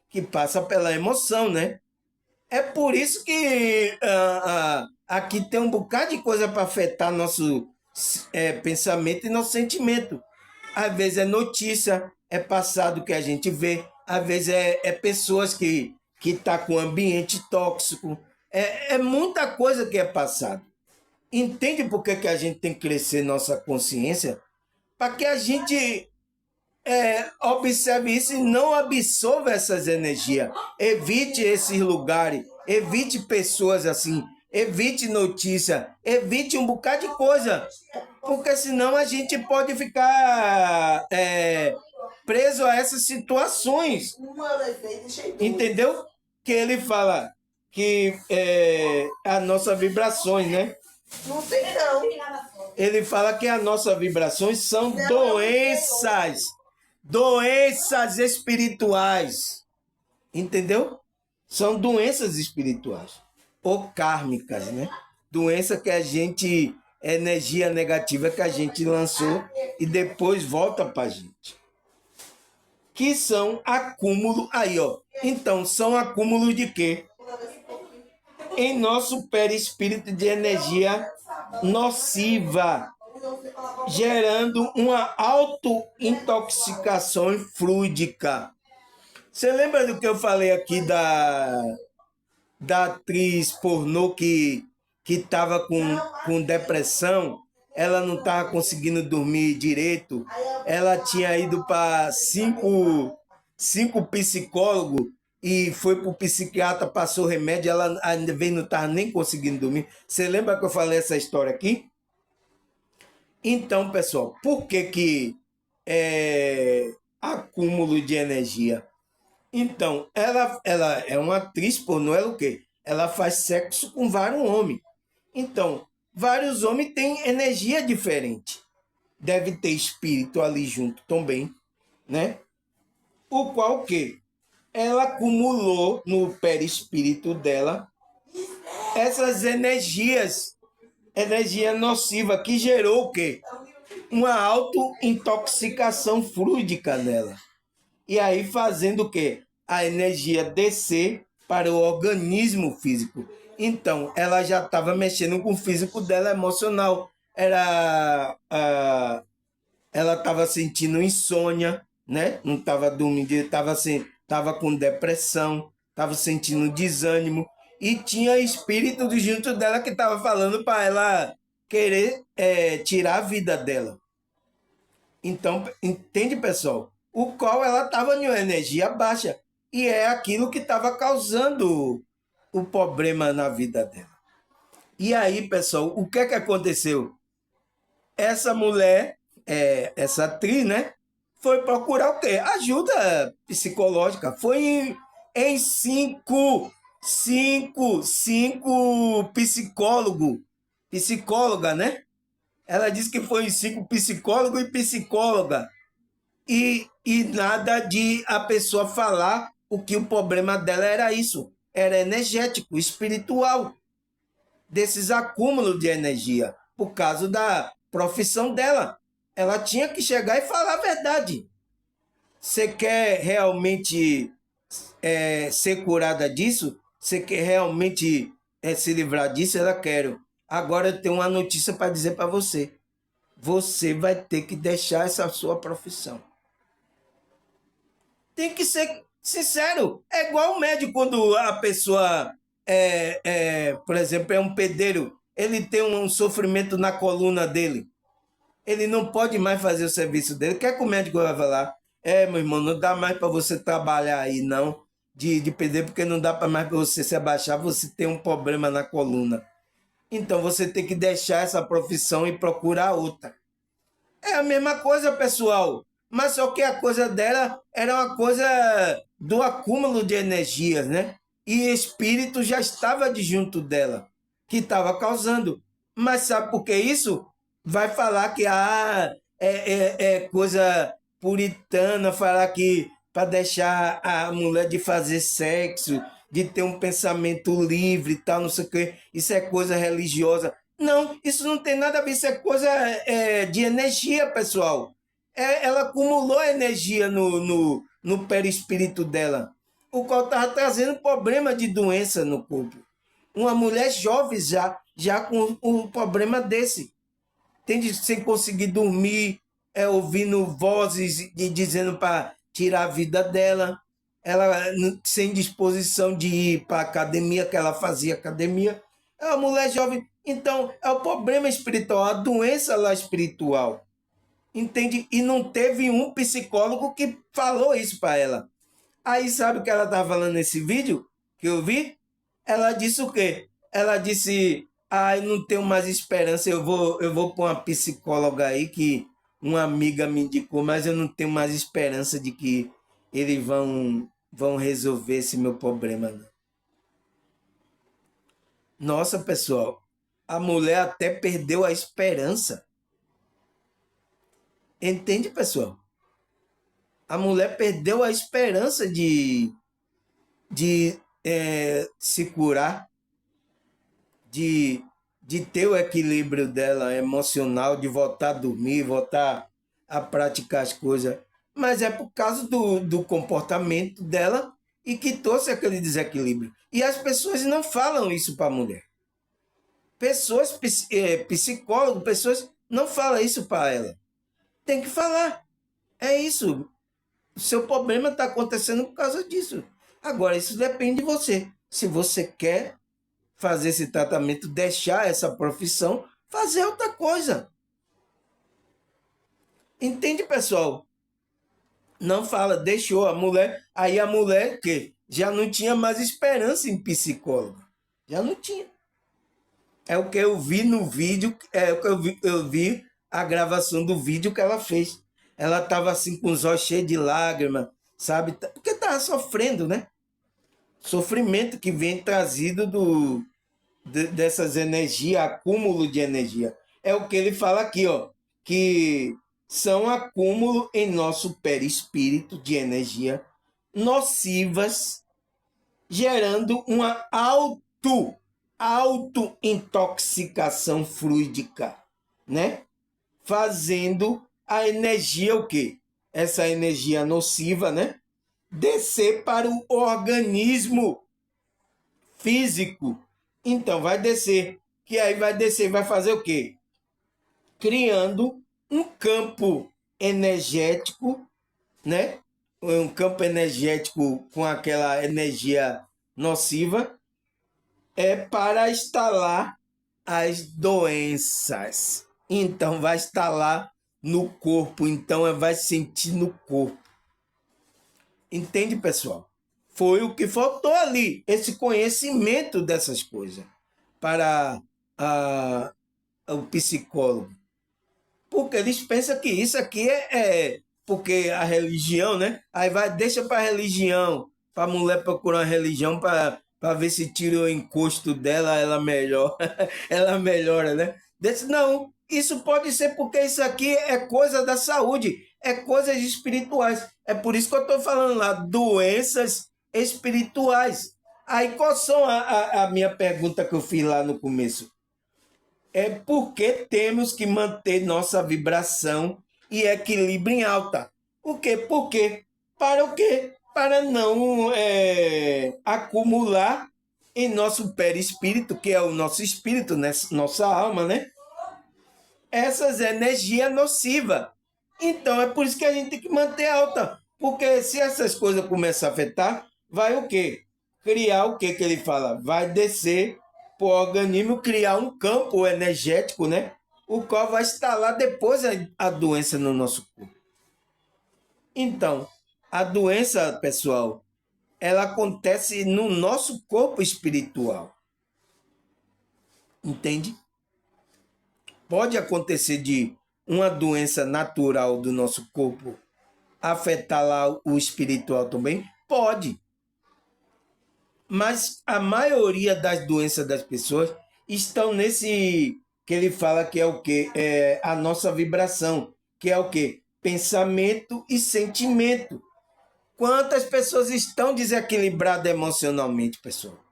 que passa pela emoção, né? É por isso que aqui tem um bocado de coisa para afetar nosso pensamento e nosso sentimento. Às vezes é notícia, é passado que a gente vê, às vezes é pessoas que tá com ambiente tóxico. É muita coisa que é passado. Entende por que a gente tem que crescer nossa consciência? Para que a gente observe isso e não absorva essas energias. Evite esses lugares, evite pessoas assim, evite notícia, evite um bocado de coisa, porque senão a gente pode ficar preso a essas situações. Entendeu? Que ele fala que as nossas vibrações, né? Não sei não. Ele fala que as nossas vibrações são doenças espirituais. Entendeu? São doenças espirituais ou kármicas, né? Doença que a gente, energia negativa que a gente lançou e depois volta pra gente. Que são acúmulo aí, ó. Então, são acúmulos de quê? Em nosso perispírito de energia nociva, gerando uma autointoxicação fluídica. Você lembra do que eu falei aqui da atriz pornô que estava com depressão ela não estava conseguindo dormir direito, ela tinha ido para cinco psicólogos e foi para o psiquiatra, passou remédio, ela ainda bem não estava nem conseguindo dormir. Você lembra que eu falei essa história aqui? Então, pessoal, por que acúmulo de energia? Então, ela é uma atriz pornô, ela o quê? Ela faz sexo com vários homens. Então, vários homens têm energia diferente. Deve ter espírito ali junto também, né? O qual o quê? Ela acumulou no perispírito dela essas energias, energia nociva, que gerou o quê? Uma auto-intoxicação fluídica nela. E aí fazendo o quê? A energia descer para o organismo físico. Então, ela já estava mexendo com o físico dela emocional. Ela estava sentindo insônia, né? Não estava dormindo, estava com depressão, estava sentindo desânimo. E tinha espírito junto dela que estava falando para ela querer tirar a vida dela. Então, entende, pessoal? O qual ela estava em uma energia baixa. E é aquilo que estava causando o problema na vida dela. E aí, pessoal, o que é que aconteceu? Essa mulher, essa atriz, né? Foi procurar o quê? Ajuda psicológica. Foi em cinco psicóloga, né? Ela disse que foi em 5 psicólogos e psicóloga. E nada de a pessoa falar o que o problema dela era isso. Era energético, espiritual. Desses acúmulos de energia. Por causa da profissão dela. Ela tinha que chegar e falar a verdade. Você quer realmente ser curada disso? Você quer realmente se livrar disso? Ela quer. Agora eu tenho uma notícia para dizer para você. Você vai ter que deixar essa sua profissão. Tem que ser sincero. É igual o médico quando a pessoa, por exemplo, é um pedreiro. Ele tem um sofrimento na coluna dele. Ele não pode mais fazer o serviço dele. O que é que o médico vai falar? Meu irmão, não dá mais para você trabalhar aí, não, de pedreiro, porque não dá para mais para você se abaixar, você tem um problema na coluna. Então você tem que deixar essa profissão e procurar outra. É a mesma coisa, pessoal. Mas só que a coisa dela era uma coisa do acúmulo de energias, né? E espírito já estava de junto dela, que estava causando. Mas sabe por que isso? Vai falar que é coisa puritana, falar que para deixar a mulher de fazer sexo, de ter um pensamento livre e tal, não sei o quê. Isso é coisa religiosa. Não, isso não tem nada a ver, isso é coisa de energia, pessoal. Ela acumulou energia no perispírito dela, o qual estava trazendo problema de doença no corpo. Uma mulher jovem já com um problema desse. Sem conseguir dormir, ouvindo vozes dizendo para tirar a vida dela. Ela sem disposição de ir para a academia, que ela fazia academia. É uma mulher jovem. Então, é o problema espiritual, a doença lá espiritual. Entende? E não teve um psicólogo que falou isso para ela. Aí, sabe o que ela estava falando nesse vídeo que eu vi? Ela disse o quê? Ela disse, eu não tenho mais esperança, eu vou para uma psicóloga aí que uma amiga me indicou, mas eu não tenho mais esperança de que eles vão resolver esse meu problema, não. Nossa, pessoal, a mulher até perdeu a esperança. Entende, pessoal? A mulher perdeu a esperança de se curar, de ter o equilíbrio dela emocional, de voltar a dormir, voltar a praticar as coisas. Mas é por causa do comportamento dela e que trouxe aquele desequilíbrio. E as pessoas não falam isso para a mulher. Pessoas, psicólogos, pessoas não falam isso para ela. Tem que falar. É isso. O seu problema está acontecendo por causa disso. Agora, isso depende de você. Se você quer fazer esse tratamento, deixar essa profissão, fazer outra coisa. Entende, pessoal? Não fala, deixou a mulher. Aí a mulher que já não tinha mais esperança em psicólogo. Já não tinha. É o que eu vi no vídeo, é o que eu vi a gravação do vídeo que ela fez. Ela estava assim com os olhos cheios de lágrimas, sabe? Porque estava sofrendo, né? Sofrimento que vem trazido dessas energias, acúmulo de energia. É o que ele fala aqui, ó, que são acúmulo em nosso perispírito de energia nocivas, gerando uma auto-intoxicação fluídica, né? Fazendo a energia o quê? Essa energia nociva, né? Descer para o organismo físico. Então vai descer, que aí vai descer, vai fazer o quê? Criando um campo energético, né? Um campo energético com aquela energia nociva para instalar as doenças. Então vai instalar no corpo, então vai sentir no corpo. Entende, pessoal? Foi o que faltou ali, esse conhecimento dessas coisas para o psicólogo. Porque eles pensam que isso aqui é porque a religião, né? Aí vai, deixa para a religião, para a mulher procurar uma religião para ver se tira o encosto dela, ela melhora, ela melhora, né? Não, isso pode ser porque isso aqui é coisa da saúde, é coisas espirituais. É por isso que eu estou falando lá, doenças espirituais. Aí qual são a minha pergunta que eu fiz lá no começo? É porque temos que manter nossa vibração e equilíbrio em alta. O quê? Por quê? Para o quê? Para não acumular em nosso perispírito, que é o nosso espírito, né? Nossa alma, né? Essas energias nocivas. Então é por isso que a gente tem que manter alta. Porque se essas coisas começam a afetar, vai o quê? Criar o quê que ele fala? Vai descer para o organismo, criar um campo energético, né? O qual vai instalar depois a doença no nosso corpo. Então, a doença, pessoal, ela acontece no nosso corpo espiritual. Entende? Pode acontecer de uma doença natural do nosso corpo afetar lá o espiritual também? Pode. Mas a maioria das doenças das pessoas estão nesse que ele fala que é o quê? É a nossa vibração, que é o quê? Pensamento e sentimento. Quantas pessoas estão desequilibradas emocionalmente, pessoal?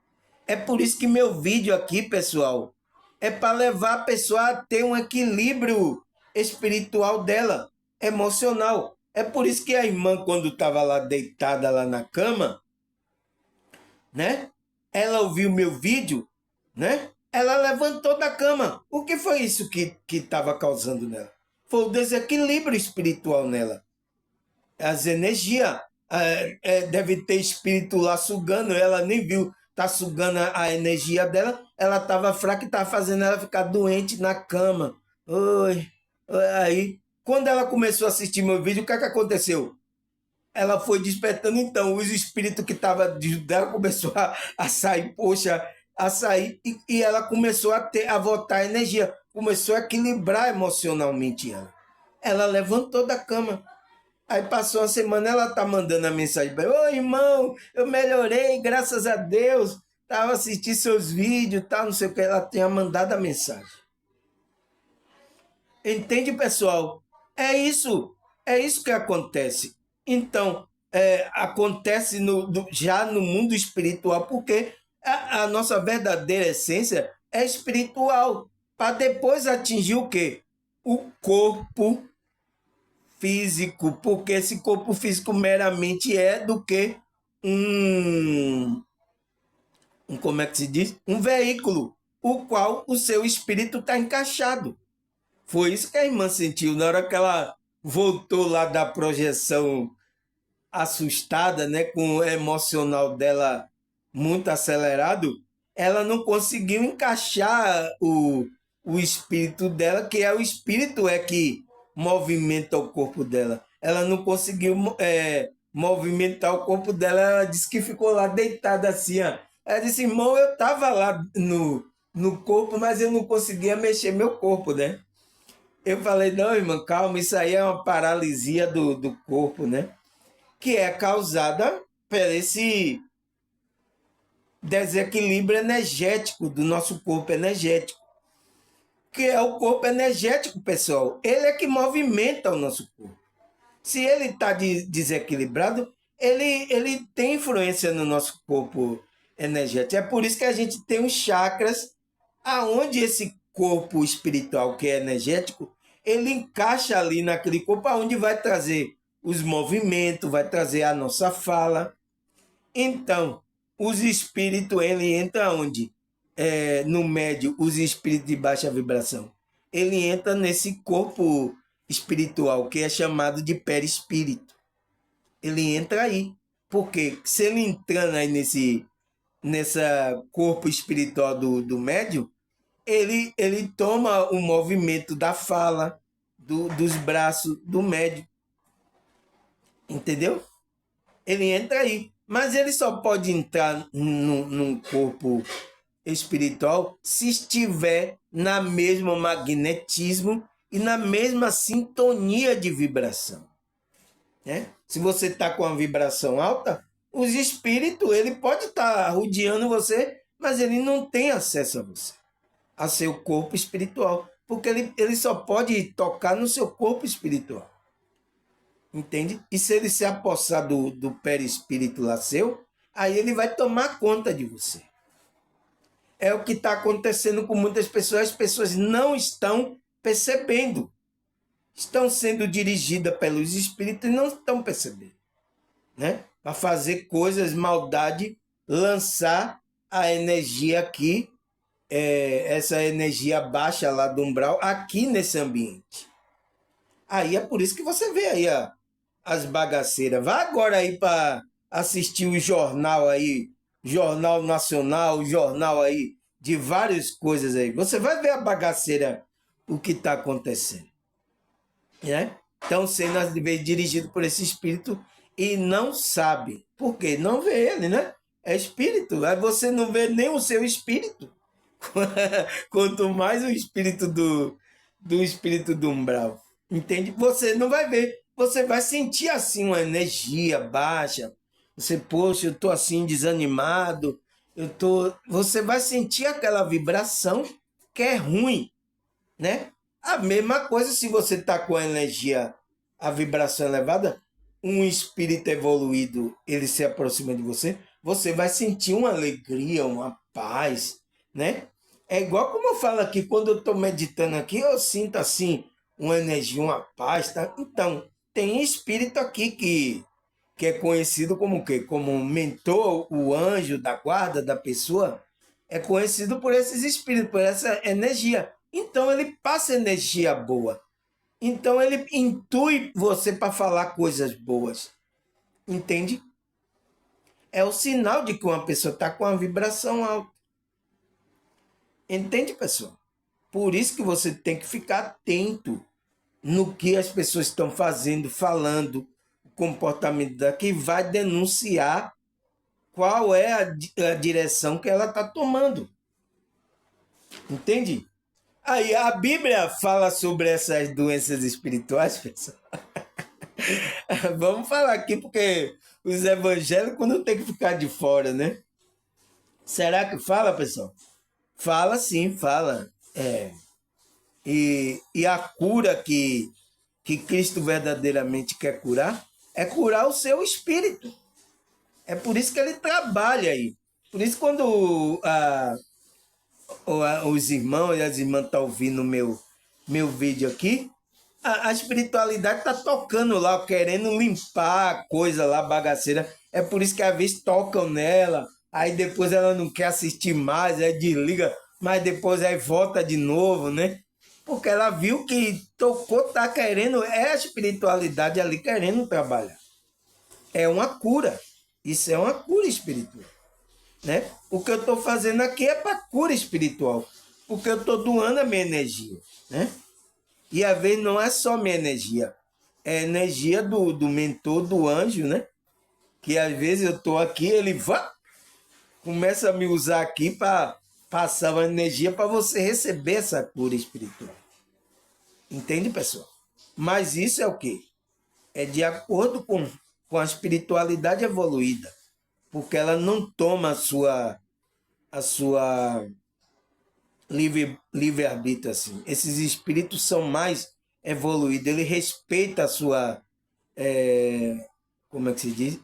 É por isso que meu vídeo aqui, pessoal, é para levar a pessoa a ter um equilíbrio espiritual dela, emocional. É por isso que a irmã, quando estava lá deitada lá na cama, né? Ela ouviu meu vídeo, né? Ela levantou da cama. O que foi isso que estava causando nela? Foi o desequilíbrio espiritual nela. As energias, deve ter espírito lá sugando, ela nem viu, tá sugando a energia dela, ela estava fraca e estava fazendo ela ficar doente na cama. Oi. Aí, quando ela começou a assistir meu vídeo, o que aconteceu? Ela foi despertando, então, os espíritos que estavam dela começou a sair, poxa, a sair, e ela começou a voltar energia, começou a equilibrar emocionalmente ela. Ela levantou da cama. Aí passou uma semana, ela tá mandando a mensagem para ele: ô irmão, eu melhorei, graças a Deus, tava assistindo seus vídeos, tal, não sei o que, ela tinha mandado a mensagem. Entende, pessoal? É isso que acontece. Então, acontece já no mundo espiritual, porque a nossa verdadeira essência é espiritual, para depois atingir o quê? O corpo físico, porque esse corpo físico meramente é do que como é que se diz? Um veículo, o qual o seu espírito está encaixado. Foi isso que a irmã sentiu na hora que ela voltou lá da projeção assustada, né, com o emocional dela muito acelerado. Ela não conseguiu encaixar o espírito dela, que é o espírito que movimenta o corpo dela. Ela não conseguiu movimentar o corpo dela, ela disse que ficou lá deitada assim, ó. Ela disse, irmão, eu estava lá no corpo, mas eu não conseguia mexer meu corpo, né? Eu falei, não, irmã, calma, isso aí é uma paralisia do corpo, né? Que é causada por esse desequilíbrio energético do nosso corpo energético. Que é o corpo energético, pessoal. Ele é que movimenta o nosso corpo. Se ele está desequilibrado, ele tem influência no nosso corpo energético. É por isso que a gente tem os chakras, aonde esse corpo espiritual que é energético, ele encaixa ali naquele corpo, aonde vai trazer os movimentos, vai trazer a nossa fala. Então, os espíritos, ele entra onde? No médio, os espíritos de baixa vibração. Ele entra nesse corpo espiritual, que é chamado de perispírito. Ele entra aí. Porque se ele entrando aí nessa corpo espiritual do médium, ele toma o movimento da fala, dos braços do médium. Entendeu? Ele entra aí. Mas ele só pode entrar num corpo espiritual se estiver na mesma magnetismo e na mesma sintonia de vibração. Né? Se você está com uma vibração alta, os espíritos, ele pode estar rodeando você, mas ele não tem acesso a você, a seu corpo espiritual, porque ele só pode tocar no seu corpo espiritual. Entende? E se ele se apossar do perispírito lá seu, aí ele vai tomar conta de você. É o que está acontecendo com muitas pessoas. As pessoas não estão percebendo. Estão sendo dirigidas pelos espíritos e não estão percebendo. Né? Para fazer coisas, maldade, lançar a energia aqui, essa energia baixa lá do umbral, aqui nesse ambiente. Aí é por isso que você vê aí as bagaceiras. Vá agora aí para assistir o jornal aí, Jornal Nacional, jornal aí de várias coisas aí. Você vai ver a bagaceira, o que está acontecendo. Né? Estão sendo às vezes dirigidos por esse espírito e não sabe. Por quê? Não vê ele, né? É espírito. Aí você não vê nem o seu espírito. Quanto mais o espírito do espírito do umbral. Entende? Você não vai ver. Você vai sentir assim uma energia baixa. Você, poxa, eu tô assim desanimado. Você vai sentir aquela vibração que é ruim, né? A mesma coisa se você tá com a energia, a vibração elevada, um espírito evoluído, ele se aproxima de você, você vai sentir uma alegria, uma paz, né? É igual como eu falo aqui, quando eu estou meditando aqui, eu sinto assim uma energia, uma paz, tá? Então, tem espírito aqui que é conhecido como o quê? Como um mentor, o anjo da guarda da pessoa, é conhecido por esses espíritos, por essa energia. Então, ele passa energia boa. Então, ele intui você para falar coisas boas. Entende? É o sinal de que uma pessoa está com uma vibração alta. Entende, pessoal? Por isso que você tem que ficar atento no que as pessoas estão fazendo, falando, o comportamento daqui vai denunciar qual é a direção que ela está tomando. Entende? Aí a Bíblia fala sobre essas doenças espirituais, pessoal. Vamos falar aqui porque os evangélicos não tem que ficar de fora, né? Será que fala, pessoal? Fala sim, fala. E a cura que Cristo verdadeiramente quer curar é curar o seu espírito. É por isso que ele trabalha aí. Por isso quando os irmãos e as irmãs estão ouvindo meu vídeo aqui, a espiritualidade está tocando lá, querendo limpar a coisa lá, bagaceira. É por isso que às vezes tocam nela, aí depois ela não quer assistir mais, aí desliga, mas depois aí volta de novo, né? Porque ela viu que tocou, tá querendo, é a espiritualidade ali querendo trabalhar. É uma cura. Isso é uma cura espiritual. Né? O que eu estou fazendo aqui é para cura espiritual. Porque eu estou doando a minha energia. Né? E às vezes não é só minha energia, é a energia do mentor, do anjo, né? Que às vezes eu estou aqui, ele começa a me usar aqui para passar uma energia para você receber essa cura espiritual. Entende, pessoal? Mas isso é o quê? É de acordo com a espiritualidade evoluída, porque ela não toma a sua livre-arbítrio assim. Esses espíritos são mais evoluídos, ele respeita a sua, como é que se diz?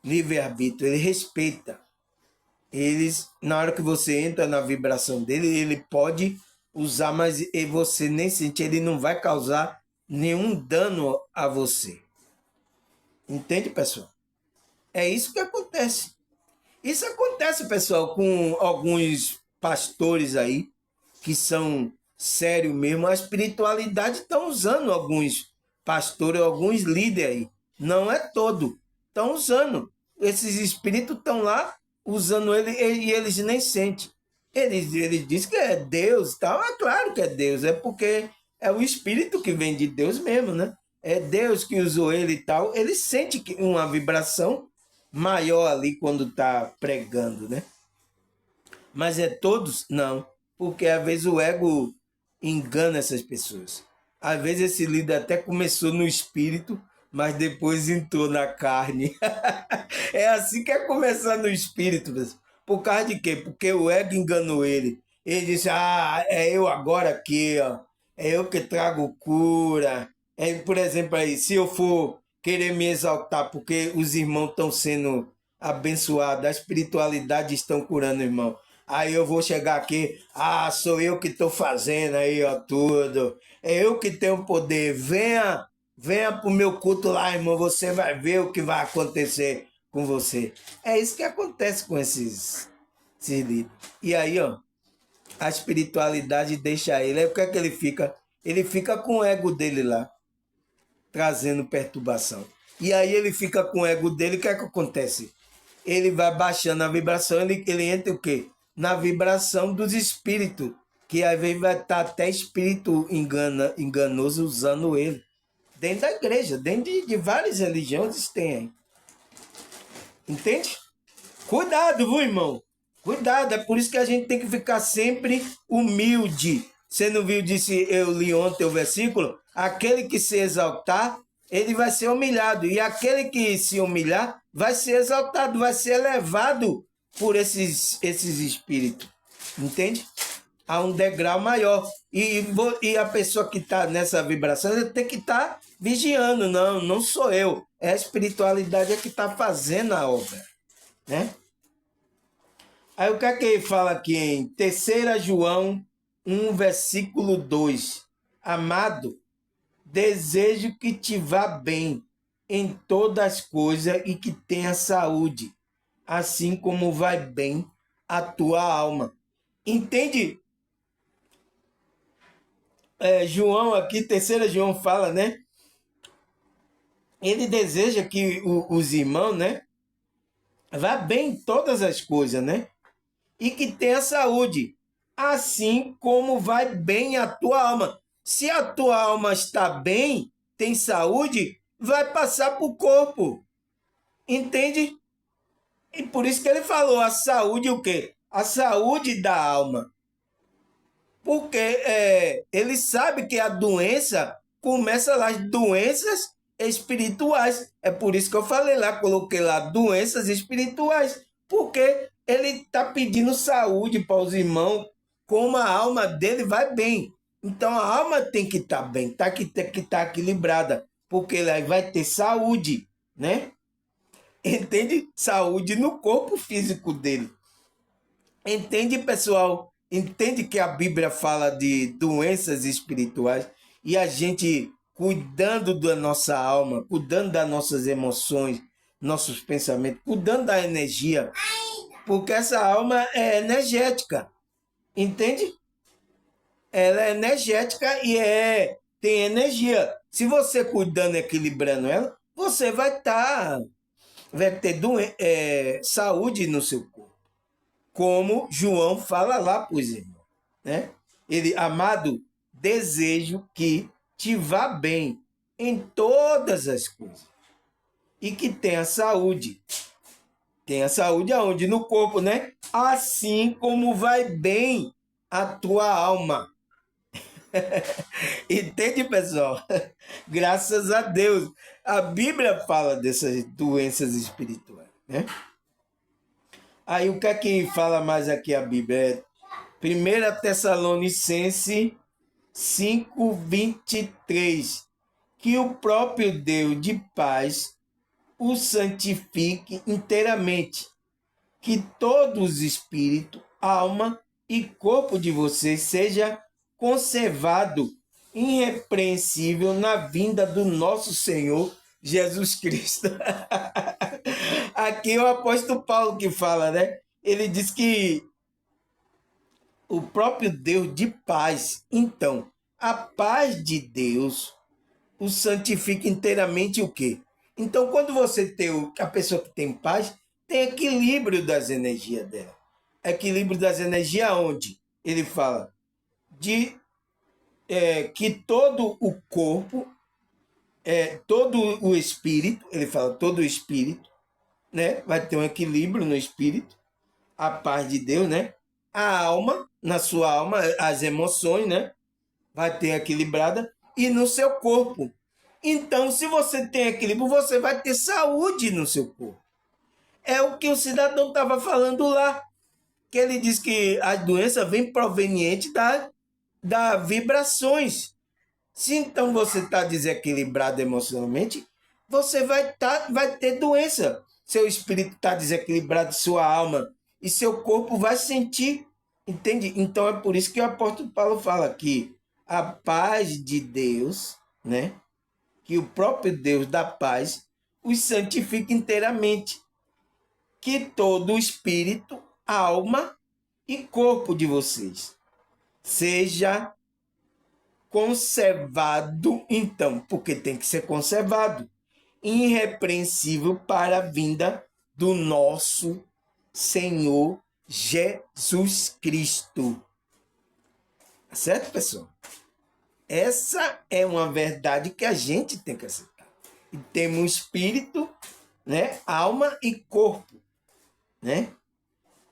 Livre-arbítrio, ele respeita. Eles, na hora que você entra na vibração dele, ele pode usar, mas você nem sente, ele não vai causar nenhum dano a você. Entende, pessoal? É isso que acontece. Isso acontece, pessoal, com alguns pastores aí, que são sérios mesmo. A espiritualidade está usando alguns pastores, alguns líderes aí. Não é todo. Estão usando. Esses espíritos estão lá usando ele e eles nem sentem. Eles dizem que é Deus e tal. É claro que é Deus. É porque é o espírito que vem de Deus mesmo, né? É Deus que usou ele e tal. Ele sente uma vibração maior ali quando está pregando, né? Mas é todos? Não. Porque às vezes o ego engana essas pessoas. Às vezes esse líder até começou no espírito, mas depois entrou na carne. É assim que é começar no espírito, pessoal. Por causa de quê? Porque o ego enganou ele. Ele disse, é eu agora aqui, ó. É eu que trago cura. Por exemplo, aí, se eu for querer me exaltar porque os irmãos estão sendo abençoados, a espiritualidade estão curando, irmão. Aí eu vou chegar aqui, sou eu que estou fazendo aí, ó, tudo. É eu que tenho poder. Venha pro meu culto lá, irmão, você vai ver o que vai acontecer com você. É isso que acontece com esses líderes. E aí, ó, a espiritualidade deixa ele. Aí o que é que ele fica? Ele fica com o ego dele lá, trazendo perturbação. E aí ele fica com o ego dele, o que é que acontece? Ele vai baixando a vibração, ele entra o quê? Na vibração dos espíritos, que às vezes vai estar até espírito enganoso usando ele. Dentro da igreja, dentro de várias religiões tem aí. Entende? Cuidado, viu, irmão? Cuidado, é por isso que a gente tem que ficar sempre humilde. Você não viu, disse, eu li ontem o versículo? Aquele que se exaltar, ele vai ser humilhado. E aquele que se humilhar, vai ser exaltado, vai ser elevado por esses espíritos. Entende? A um degrau maior. E a pessoa que está nessa vibração, ela tem que estar vigiando. Não sou eu. É a espiritualidade que está fazendo a obra. Né? Aí o que é que ele fala aqui em 3 João 1, versículo 2? Amado, desejo que te vá bem em todas as coisas e que tenha saúde, assim como vai bem a tua alma. Entende? João aqui, 3 João fala, né? Ele deseja que os irmãos, né? Vá bem em todas as coisas, né? E que tenha saúde, assim como vai bem a tua alma. Se a tua alma está bem, tem saúde, vai passar para o corpo. Entende? E por isso que ele falou a saúde o quê? A saúde da alma. Porque ele sabe que a doença começa lá, as doenças espirituais. É por isso que eu falei lá, coloquei lá doenças espirituais. Porque ele está pedindo saúde para os irmãos, como a alma dele vai bem. Então a alma tem que estar bem, tem que estar equilibrada, porque ele vai ter saúde, né? Entende? Saúde no corpo físico dele. Entende, pessoal? Entende que a Bíblia fala de doenças espirituais e a gente cuidando da nossa alma, cuidando das nossas emoções, nossos pensamentos, cuidando da energia, porque essa alma é energética, entende? Ela é energética e tem energia. Se você cuidando, equilibrando ela, você vai ter saúde no seu corpo. Como João fala lá para os irmãos, né? Ele, amado, desejo que te vá bem em todas as coisas e que tenha saúde. Tenha saúde aonde? No corpo, né? Assim como vai bem a tua alma. Entende, pessoal? Graças a Deus. A Bíblia fala dessas doenças espirituais, né? Aí o que é que fala mais aqui a Bíblia? 1 Tessalonicenses 5:23. Que o próprio Deus de paz o santifique inteiramente, que todos os espírito, alma e corpo de vocês seja conservado irrepreensível na vinda do nosso Senhor Jesus Cristo. Aqui é o apóstolo Paulo que fala, né? Ele diz que o próprio Deus de paz. Então, a paz de Deus o santifica inteiramente o quê? Então, quando você tem a pessoa que tem paz, tem equilíbrio das energias dela. Equilíbrio das energias onde? Ele fala de que todo o corpo, todo o espírito, ele fala todo o espírito, né? Vai ter um equilíbrio no espírito, a paz de Deus, né? A alma, na sua alma, as emoções, né? Vai ter equilibrada, e no seu corpo. Então, se você tem equilíbrio, você vai ter saúde no seu corpo. É o que o cidadão estava falando lá, que ele diz que a doença vem proveniente das vibrações. Se então você está desequilibrado emocionalmente, você vai ter doença. Seu espírito está desequilibrado, sua alma, e seu corpo vai sentir, entende? Então é por isso que o apóstolo Paulo fala que a paz de Deus, né? Que o próprio Deus da paz os santifique inteiramente, que todo o espírito, alma e corpo de vocês seja conservado, então, porque tem que ser conservado, irrepreensível para a vinda do nosso Senhor Jesus Cristo. Certo, pessoal? Essa é uma verdade que a gente tem que aceitar. E temos espírito, né, alma e corpo, né?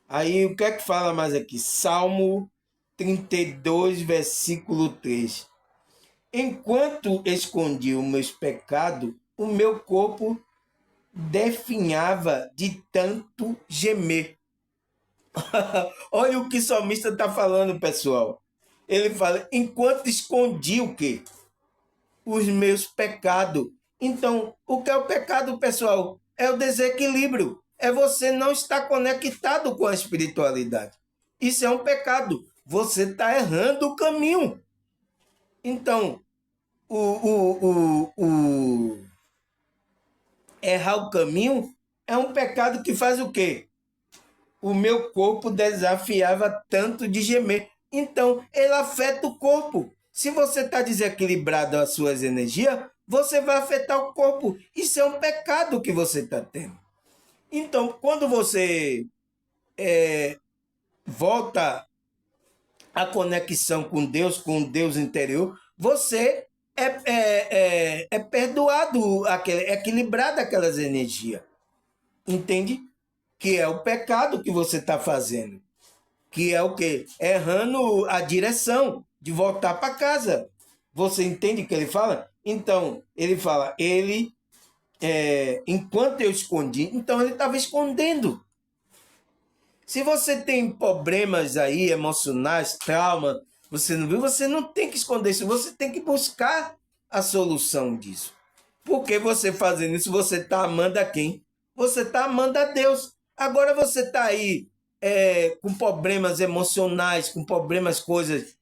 Aí o que é que fala mais aqui? Salmo 32, versículo 3. Enquanto escondi os meus pecados, o meu corpo definhava de tanto gemer. Olha o que o salmista está falando, pessoal. Ele fala, enquanto escondi o quê? Os meus pecados. Então, o que é o pecado, pessoal? É o desequilíbrio. É você não estar conectado com a espiritualidade. Isso é um pecado. Você está errando o caminho. Então, errar o caminho é um pecado que faz o quê? O meu corpo desafiava tanto de gemer. Então, ele afeta o corpo. Se você está desequilibrado as suas energias, você vai afetar o corpo. Isso é um pecado que você está tendo. Então, quando você volta à conexão com o Deus interior, você é perdoado, é equilibrado aquelas energias. Entende? Que é o pecado que você está fazendo. Que é o quê? Errando a direção de voltar para casa. Você entende o que ele fala? Então, ele fala, enquanto eu escondi, então ele estava escondendo. Se você tem problemas aí emocionais, trauma, você não viu, você não tem que esconder isso, você tem que buscar a solução disso. Porque você fazendo isso, você está amando a quem? Você está amando a Deus. Agora você está aí com problemas emocionais, com problemas, coisas,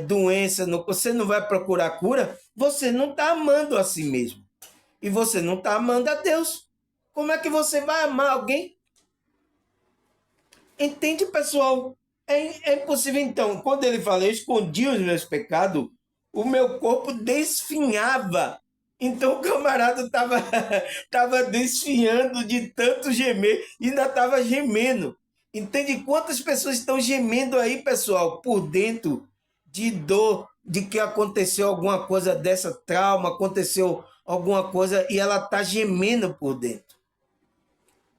doença, você não vai procurar cura, você não está amando a si mesmo. E você não está amando a Deus. Como é que você vai amar alguém? Entende, pessoal? É impossível. Então, quando ele fala, eu escondi os meus pecados, o meu corpo desfinhava. Então o camarada estava desfiando de tanto gemer, ainda estava gemendo. Entende quantas pessoas estão gemendo aí, pessoal, por dentro de dor, de que aconteceu alguma coisa dessa trauma, aconteceu alguma coisa e ela está gemendo por dentro,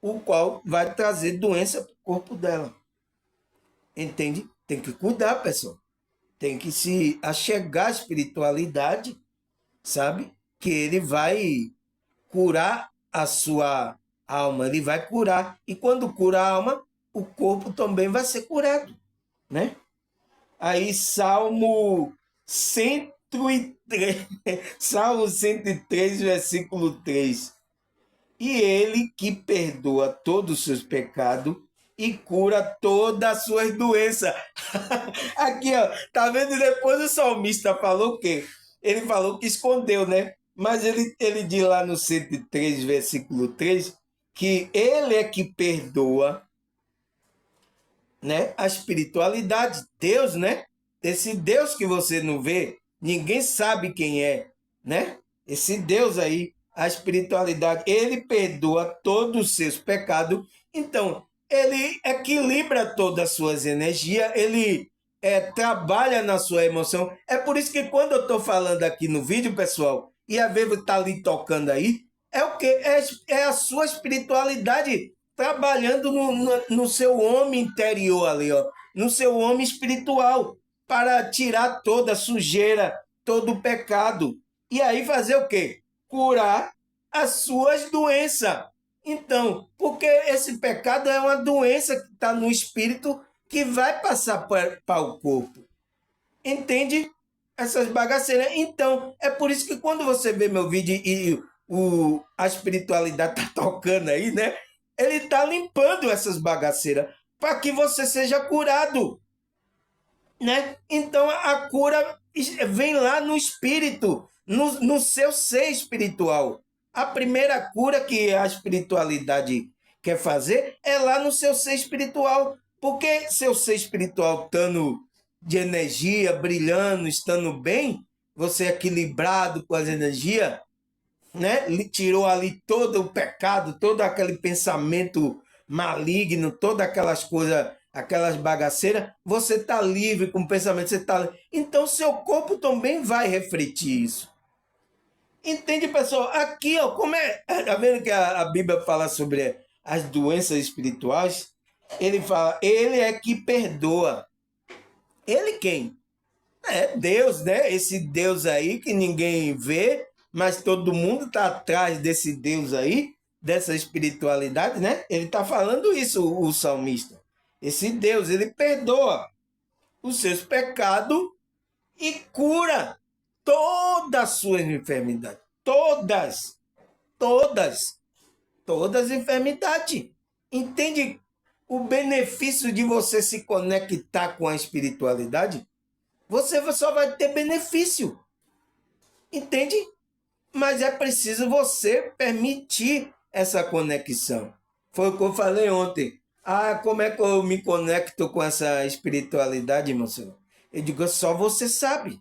o qual vai trazer doença para o corpo dela. Entende? Tem que cuidar, pessoal. Tem que se achegar à espiritualidade, sabe? Que ele vai curar a sua alma, ele vai curar. E quando cura a alma, o corpo também vai ser curado, né? Aí Salmo 103, Salmo 103, versículo 3. E ele que perdoa todos os seus pecados e cura todas as suas doenças. Aqui, ó, tá vendo? Depois o salmista falou o quê? Ele falou que escondeu, né? Mas ele diz lá no 103, versículo 3, que ele é que perdoa, né? A espiritualidade, Deus, né? Esse Deus que você não vê, ninguém sabe quem é, né? Esse Deus aí, a espiritualidade, ele perdoa todos os seus pecados. Então, ele equilibra todas as suas energias, ele trabalha na sua emoção. É por isso que quando eu estou falando aqui no vídeo, pessoal, e a Vivo está ali tocando aí, é o que? É a sua espiritualidade trabalhando no seu homem interior ali, ó, no seu homem espiritual, para tirar toda a sujeira, todo o pecado. E aí fazer o quê? Curar as suas doenças. Então, porque esse pecado é uma doença que está no espírito que vai passar para o corpo. Entende? Essas bagaceiras. Então, é por isso que quando você vê meu vídeo e a espiritualidade está tocando aí, né? Ele está limpando essas bagaceiras para que você seja curado, né? Então a cura vem lá no espírito, no seu ser espiritual. A primeira cura que a espiritualidade quer fazer é lá no seu ser espiritual, porque seu ser espiritual estando de energia, brilhando, estando bem, você equilibrado com as energias, né? Tirou ali todo o pecado, todo aquele pensamento maligno, todas aquelas coisas, aquelas bagaceiras, você está livre com o pensamento, você tá. Então seu corpo também vai refletir isso. Entende, pessoal? Aqui, ó, como é. Tá vendo que a Bíblia fala sobre as doenças espirituais? Ele fala, ele é que perdoa. Ele quem? É Deus, né? Esse Deus aí que ninguém vê, mas todo mundo está atrás desse Deus aí, dessa espiritualidade, né? Ele está falando isso, o salmista. Esse Deus, ele perdoa os seus pecados e cura todas as suas enfermidades. Todas, todas, todas as enfermidades. Entende o benefício de você se conectar com a espiritualidade? Você só vai ter benefício. Entende? Mas é preciso você permitir essa conexão. Foi o que eu falei ontem. Ah, como é que eu me conecto com essa espiritualidade, irmão senhor? Eu digo, só você sabe.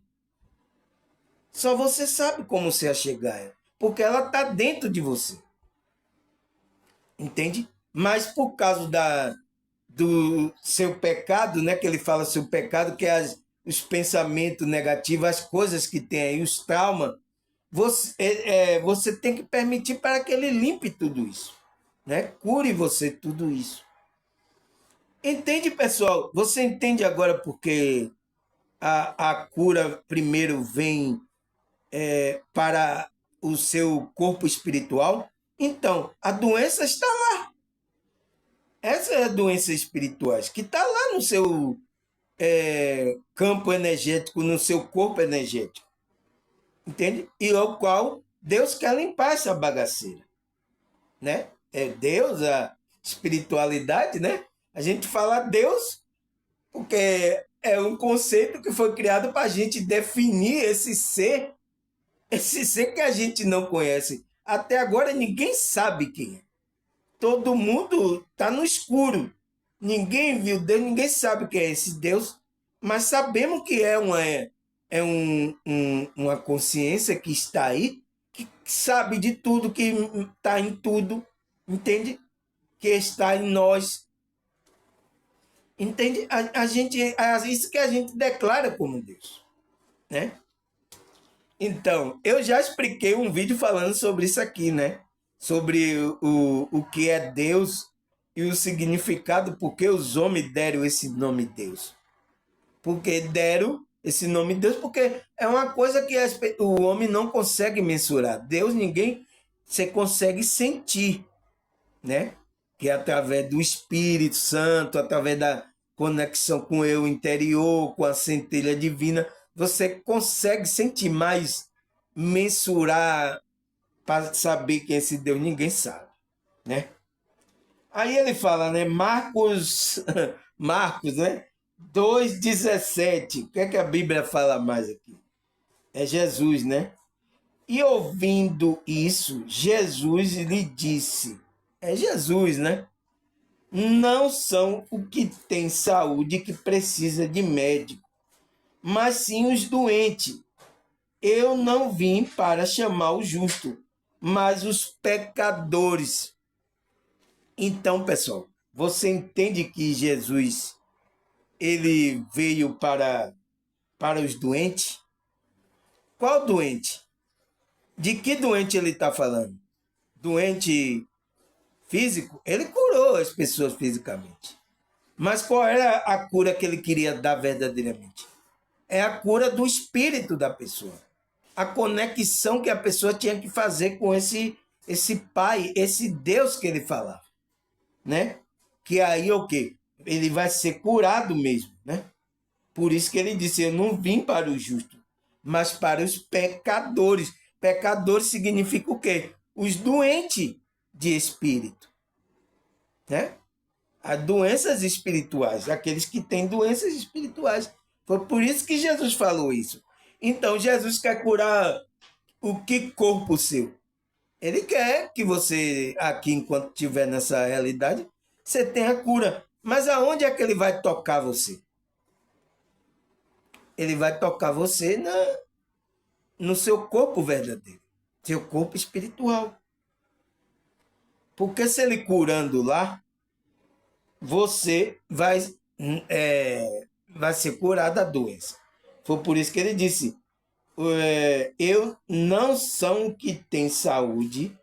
Só você sabe como se achegar a ela. Porque ela está dentro de você. Entende? Mas por causa do seu pecado, né? Que ele fala seu pecado, que é os pensamentos negativos, as coisas que tem aí, os traumas, você tem que permitir para que ele limpe tudo isso, né? Cure você tudo isso. Entende, pessoal? Você entende agora porque a cura primeiro vem para o seu corpo espiritual? Então, a doença está lá. Essa é a doença espiritual, que está lá no seu campo energético, no seu corpo energético. Entende? E o qual Deus quer limpar essa bagaceira. Né? É Deus, a espiritualidade, né? A gente fala Deus porque é um conceito que foi criado para a gente definir esse ser que a gente não conhece. Até agora ninguém sabe quem é. Todo mundo está no escuro. Ninguém viu Deus, ninguém sabe quem é esse Deus, mas sabemos que é uma consciência que está aí, que sabe de tudo, que está em tudo, entende? Que está em nós. Entende? A gente, é isso que a gente declara como Deus. né? Então, eu já expliquei um vídeo falando sobre isso aqui, né? Sobre o que é Deus e o significado, porque os homens deram esse nome Deus. Porque deram esse nome Deus, porque é uma coisa que o homem não consegue mensurar. Deus, ninguém você consegue sentir, né? Que é através do Espírito Santo, através da conexão com o eu interior, com a centelha divina, você consegue sentir, mas mensurar para saber quem é esse Deus, ninguém sabe, né? Aí ele fala, né? Marcos, né? 2,17. O que é que a Bíblia fala mais aqui? É Jesus, né? E ouvindo isso, Jesus lhe disse, é Jesus, né? Não são o que tem saúde que precisa de médico, mas sim os doentes. Eu não vim para chamar o justo, mas os pecadores. Então, pessoal, você entende que Jesus ele veio para os doentes? Qual doente? De que doente ele está falando? Doente físico? Ele curou as pessoas fisicamente. Mas qual era a cura que ele queria dar verdadeiramente? É a cura do espírito da pessoa. A conexão que a pessoa tinha que fazer com esse Pai, esse Deus que ele falava, né? Que aí o quê? Ele vai ser curado mesmo, né? Por isso que ele disse, eu não vim para o justo, mas para os pecadores. Pecadores significa o quê? Os doentes de espírito, né? As doenças espirituais, aqueles que têm doenças espirituais. Foi por isso que Jesus falou isso. Então, Jesus quer curar o que corpo seu? Ele quer que você, aqui, enquanto estiver nessa realidade, você tenha cura. Mas aonde é que ele vai tocar você? Ele vai tocar você no seu corpo verdadeiro, seu corpo espiritual. Porque se ele curando lá, você vai ser curado da doença. Foi por isso que ele disse, eu não sou o que tem saúde,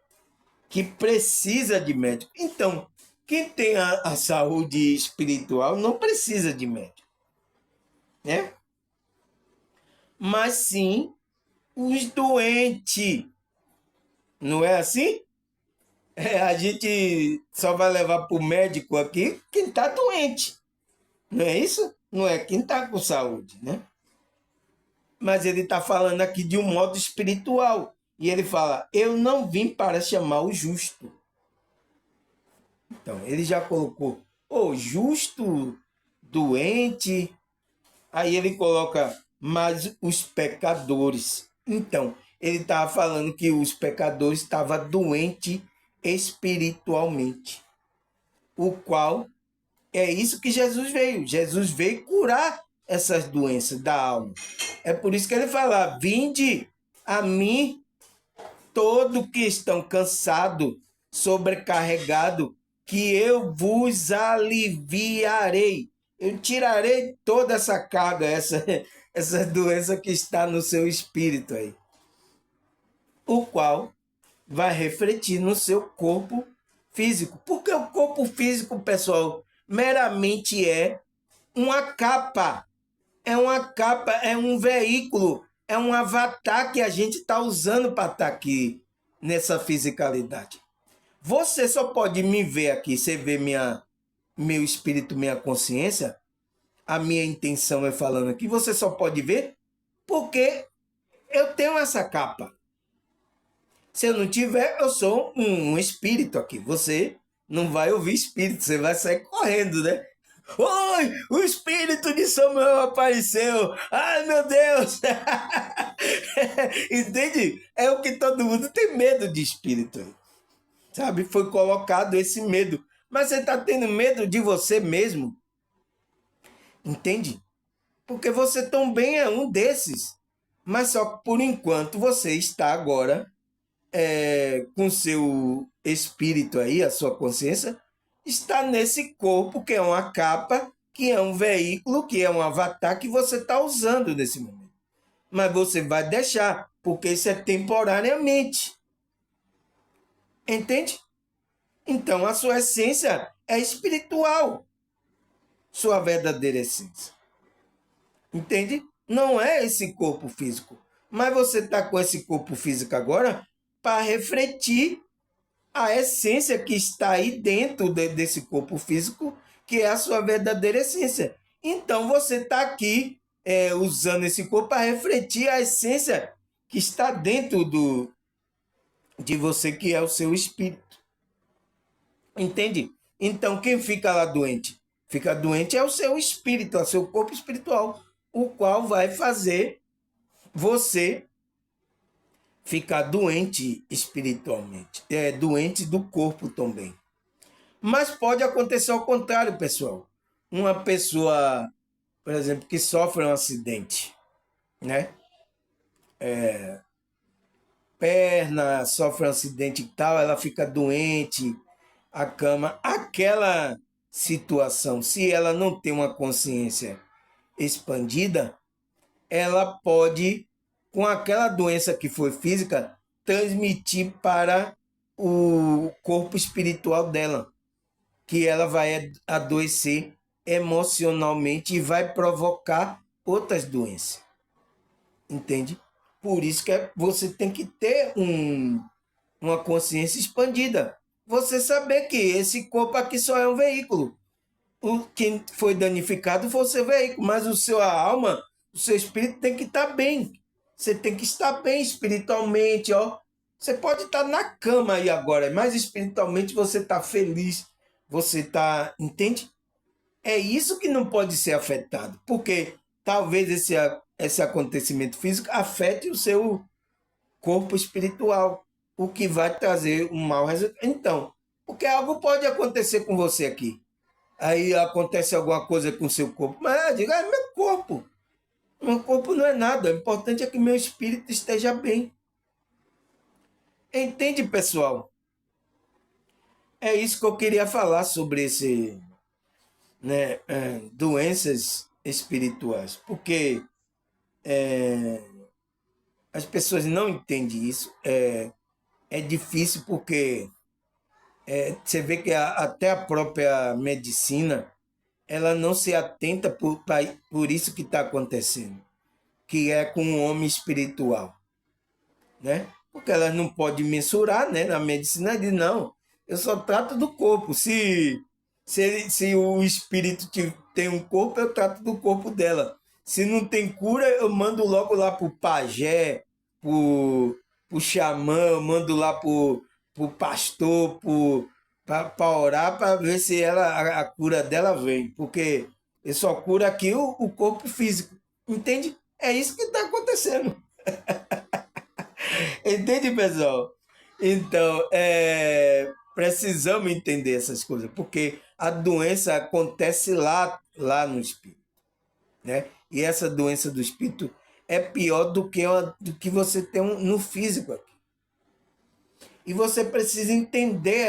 que precisa de médico. Então, quem tem a saúde espiritual não precisa de médico, né? Mas sim os doentes. Não é assim? A gente só vai levar para o médico aqui quem está doente. Não é isso? Não é quem está com saúde, né? Mas ele está falando aqui de um modo espiritual. E ele fala, eu não vim para chamar o justo. Então, ele já colocou o justo, doente. Aí ele coloca, mas os pecadores. Então, ele estava falando que os pecadores estavam doentes espiritualmente. O qual é isso que Jesus veio. Jesus veio curar essas doenças da alma. É por isso que ele fala, vinde a mim todos que estão cansados, sobrecarregados, que eu vos aliviarei. Eu tirarei toda essa carga, essa doença que está no seu espírito aí. O qual vai refletir no seu corpo físico. Porque o corpo físico, pessoal, meramente é uma capa. É uma capa, é um veículo, é um avatar que a gente está usando para estar aqui nessa fisicalidade. Você só pode me ver aqui, você vê meu espírito, minha consciência, a minha intenção é falando aqui, você só pode ver porque eu tenho essa capa. Se eu não tiver, eu sou um espírito aqui. Você não vai ouvir espírito, você vai sair correndo, né? Oi, o espírito de Samuel apareceu. Ai, meu Deus! Entende? É o que todo mundo tem medo de espírito. Sabe? Foi colocado esse medo. Mas você está tendo medo de você mesmo. Entende? Porque você também é um desses. Mas só que por enquanto você está agora com seu espírito aí, a sua consciência, está nesse corpo que é uma capa, que é um veículo, que é um avatar que você está usando nesse momento. mas você vai deixar, porque isso é temporariamente. Entende? Então a sua essência é espiritual, sua verdadeira essência. Entende? Não é esse corpo físico. Mas você está com esse corpo físico agora para refletir a essência que está aí dentro desse corpo físico, que é a sua verdadeira essência. Então você está aqui usando esse corpo para refletir a essência que está dentro de você, que é o seu espírito. Entende? Então quem fica lá doente? Fica doente é o seu espírito, é o seu corpo espiritual, o qual vai fazer você ficar doente espiritualmente, doente do corpo também. Mas pode acontecer ao contrário, pessoal. Uma pessoa, por exemplo, que sofre um acidente, né? Perna, sofre um acidente e tal, ela fica doente, a cama, aquela situação, se ela não tem uma consciência expandida, ela pode, com aquela doença que foi física, transmitir para o corpo espiritual dela, que ela vai adoecer emocionalmente e vai provocar outras doenças. Entende? Por isso que você tem que ter uma consciência expandida. Você saber que esse corpo aqui só é um veículo. Quem foi danificado foi o seu veículo, mas a sua alma, o seu espírito tem que estar bem. Você tem que estar bem espiritualmente, ó. Você pode estar na cama aí agora, mas espiritualmente você está feliz, você está, entende? É isso que não pode ser afetado, porque talvez esse acontecimento físico afete o seu corpo espiritual, o que vai trazer um mau resultado. Então, porque algo pode acontecer com você aqui. Aí acontece alguma coisa com o seu corpo. Mas eu digo, é meu corpo. Meu corpo não é nada. O importante é que meu espírito esteja bem. Entende, pessoal? É isso que eu queria falar sobre doenças espirituais. Porque as pessoas não entendem isso. É difícil porque você vê que até a própria medicina ela não se atenta por isso que está acontecendo, que é com o homem espiritual, né? Porque ela não pode mensurar, né? Na medicina diz, não, eu só trato do corpo. Se o espírito tem um corpo, eu trato do corpo dela. Se não tem cura, eu mando logo lá pro pajé, pro xamã, eu mando lá pro pastor, para orar, para ver se a cura dela vem. Porque ele só cura aqui o corpo físico. Entende? É isso que está acontecendo. Entende, pessoal? Então, precisamos entender essas coisas, porque a doença acontece lá no espírito, né? E essa doença do espírito é pior do que você tem no físico aqui. E você precisa entender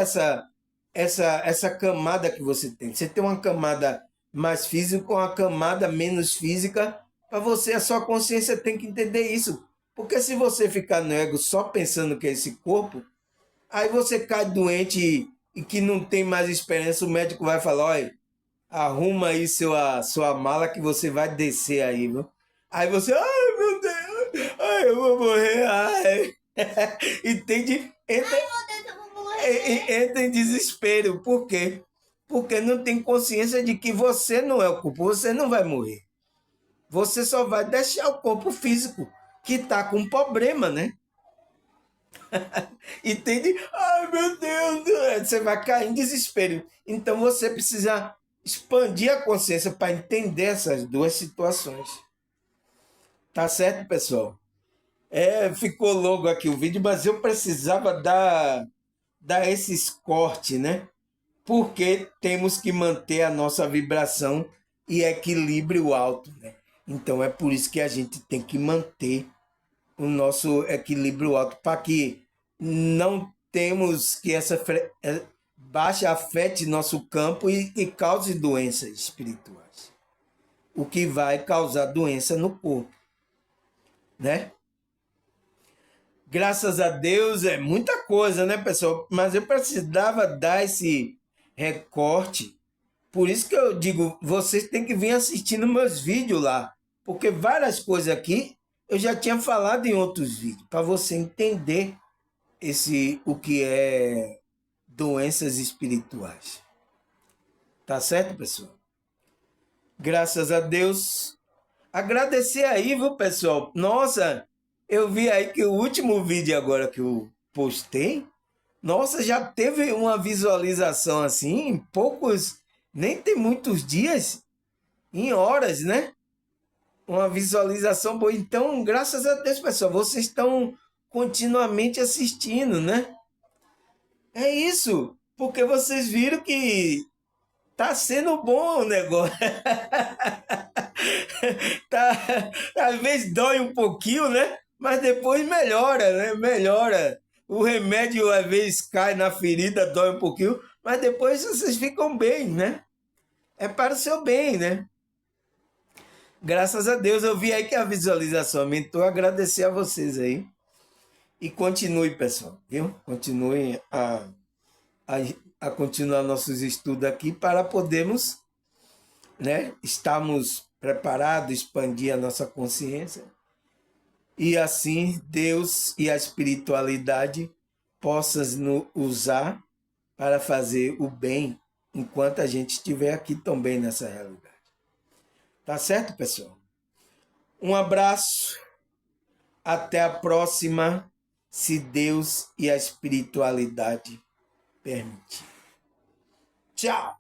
essa camada que você tem. Você tem uma camada mais física, uma camada menos física. Para você, a sua consciência tem que entender isso. Porque se você ficar no ego só pensando que é esse corpo, aí você cai doente e que não tem mais esperança, o médico vai falar, olha, arruma aí sua mala que você vai descer aí, viu? Aí você, ai meu Deus, ai eu vou morrer, ai. Entende? Entra em desespero. Por quê? Porque não tem consciência de que você não é o corpo, você não vai morrer. Você só vai deixar o corpo físico que está com problema, né? Entende? Ai, meu Deus! Você vai cair em desespero. Então você precisa expandir a consciência para entender essas duas situações. Tá certo, pessoal? Ficou longo aqui o vídeo, mas eu precisava dar esses cortes, né? Porque temos que manter a nossa vibração e equilíbrio alto, né? Então é por isso que a gente tem que manter o nosso equilíbrio alto para que não temos que essa baixa afete nosso campo e cause doenças espirituais, o que vai causar doença no corpo. né? Graças a Deus é muita coisa, né, pessoal? Mas eu precisava dar esse recorte. Por isso que eu digo, vocês têm que vir assistindo meus vídeos lá. Porque várias coisas aqui eu já tinha falado em outros vídeos, para você entender o que é doenças espirituais. Tá certo, pessoal? Graças a Deus. Agradecer aí, viu, pessoal? Nossa, eu vi aí que o último vídeo agora que eu postei, nossa, já teve uma visualização assim, em poucos, nem tem muitos dias, em horas, né? Uma visualização boa. Então, graças a Deus, pessoal, vocês estão continuamente assistindo, né? É isso, porque vocês viram que tá sendo bom o negócio. Tá, às vezes dói um pouquinho, né? Mas depois melhora, né? Melhora. O remédio às vezes cai na ferida, dói um pouquinho, mas depois vocês ficam bem, né? É para o seu bem, né? Graças a Deus eu vi aí que a visualização aumentou. Agradecer a vocês aí. E continue, pessoal, viu? Continue a continuar nossos estudos aqui para podermos, né? Estarmos preparados, expandir a nossa consciência. E assim Deus e a espiritualidade possam nos usar para fazer o bem enquanto a gente estiver aqui também nessa realidade. Tá certo, pessoal? Um abraço. Até a próxima, se Deus e a espiritualidade permitir. Tchau!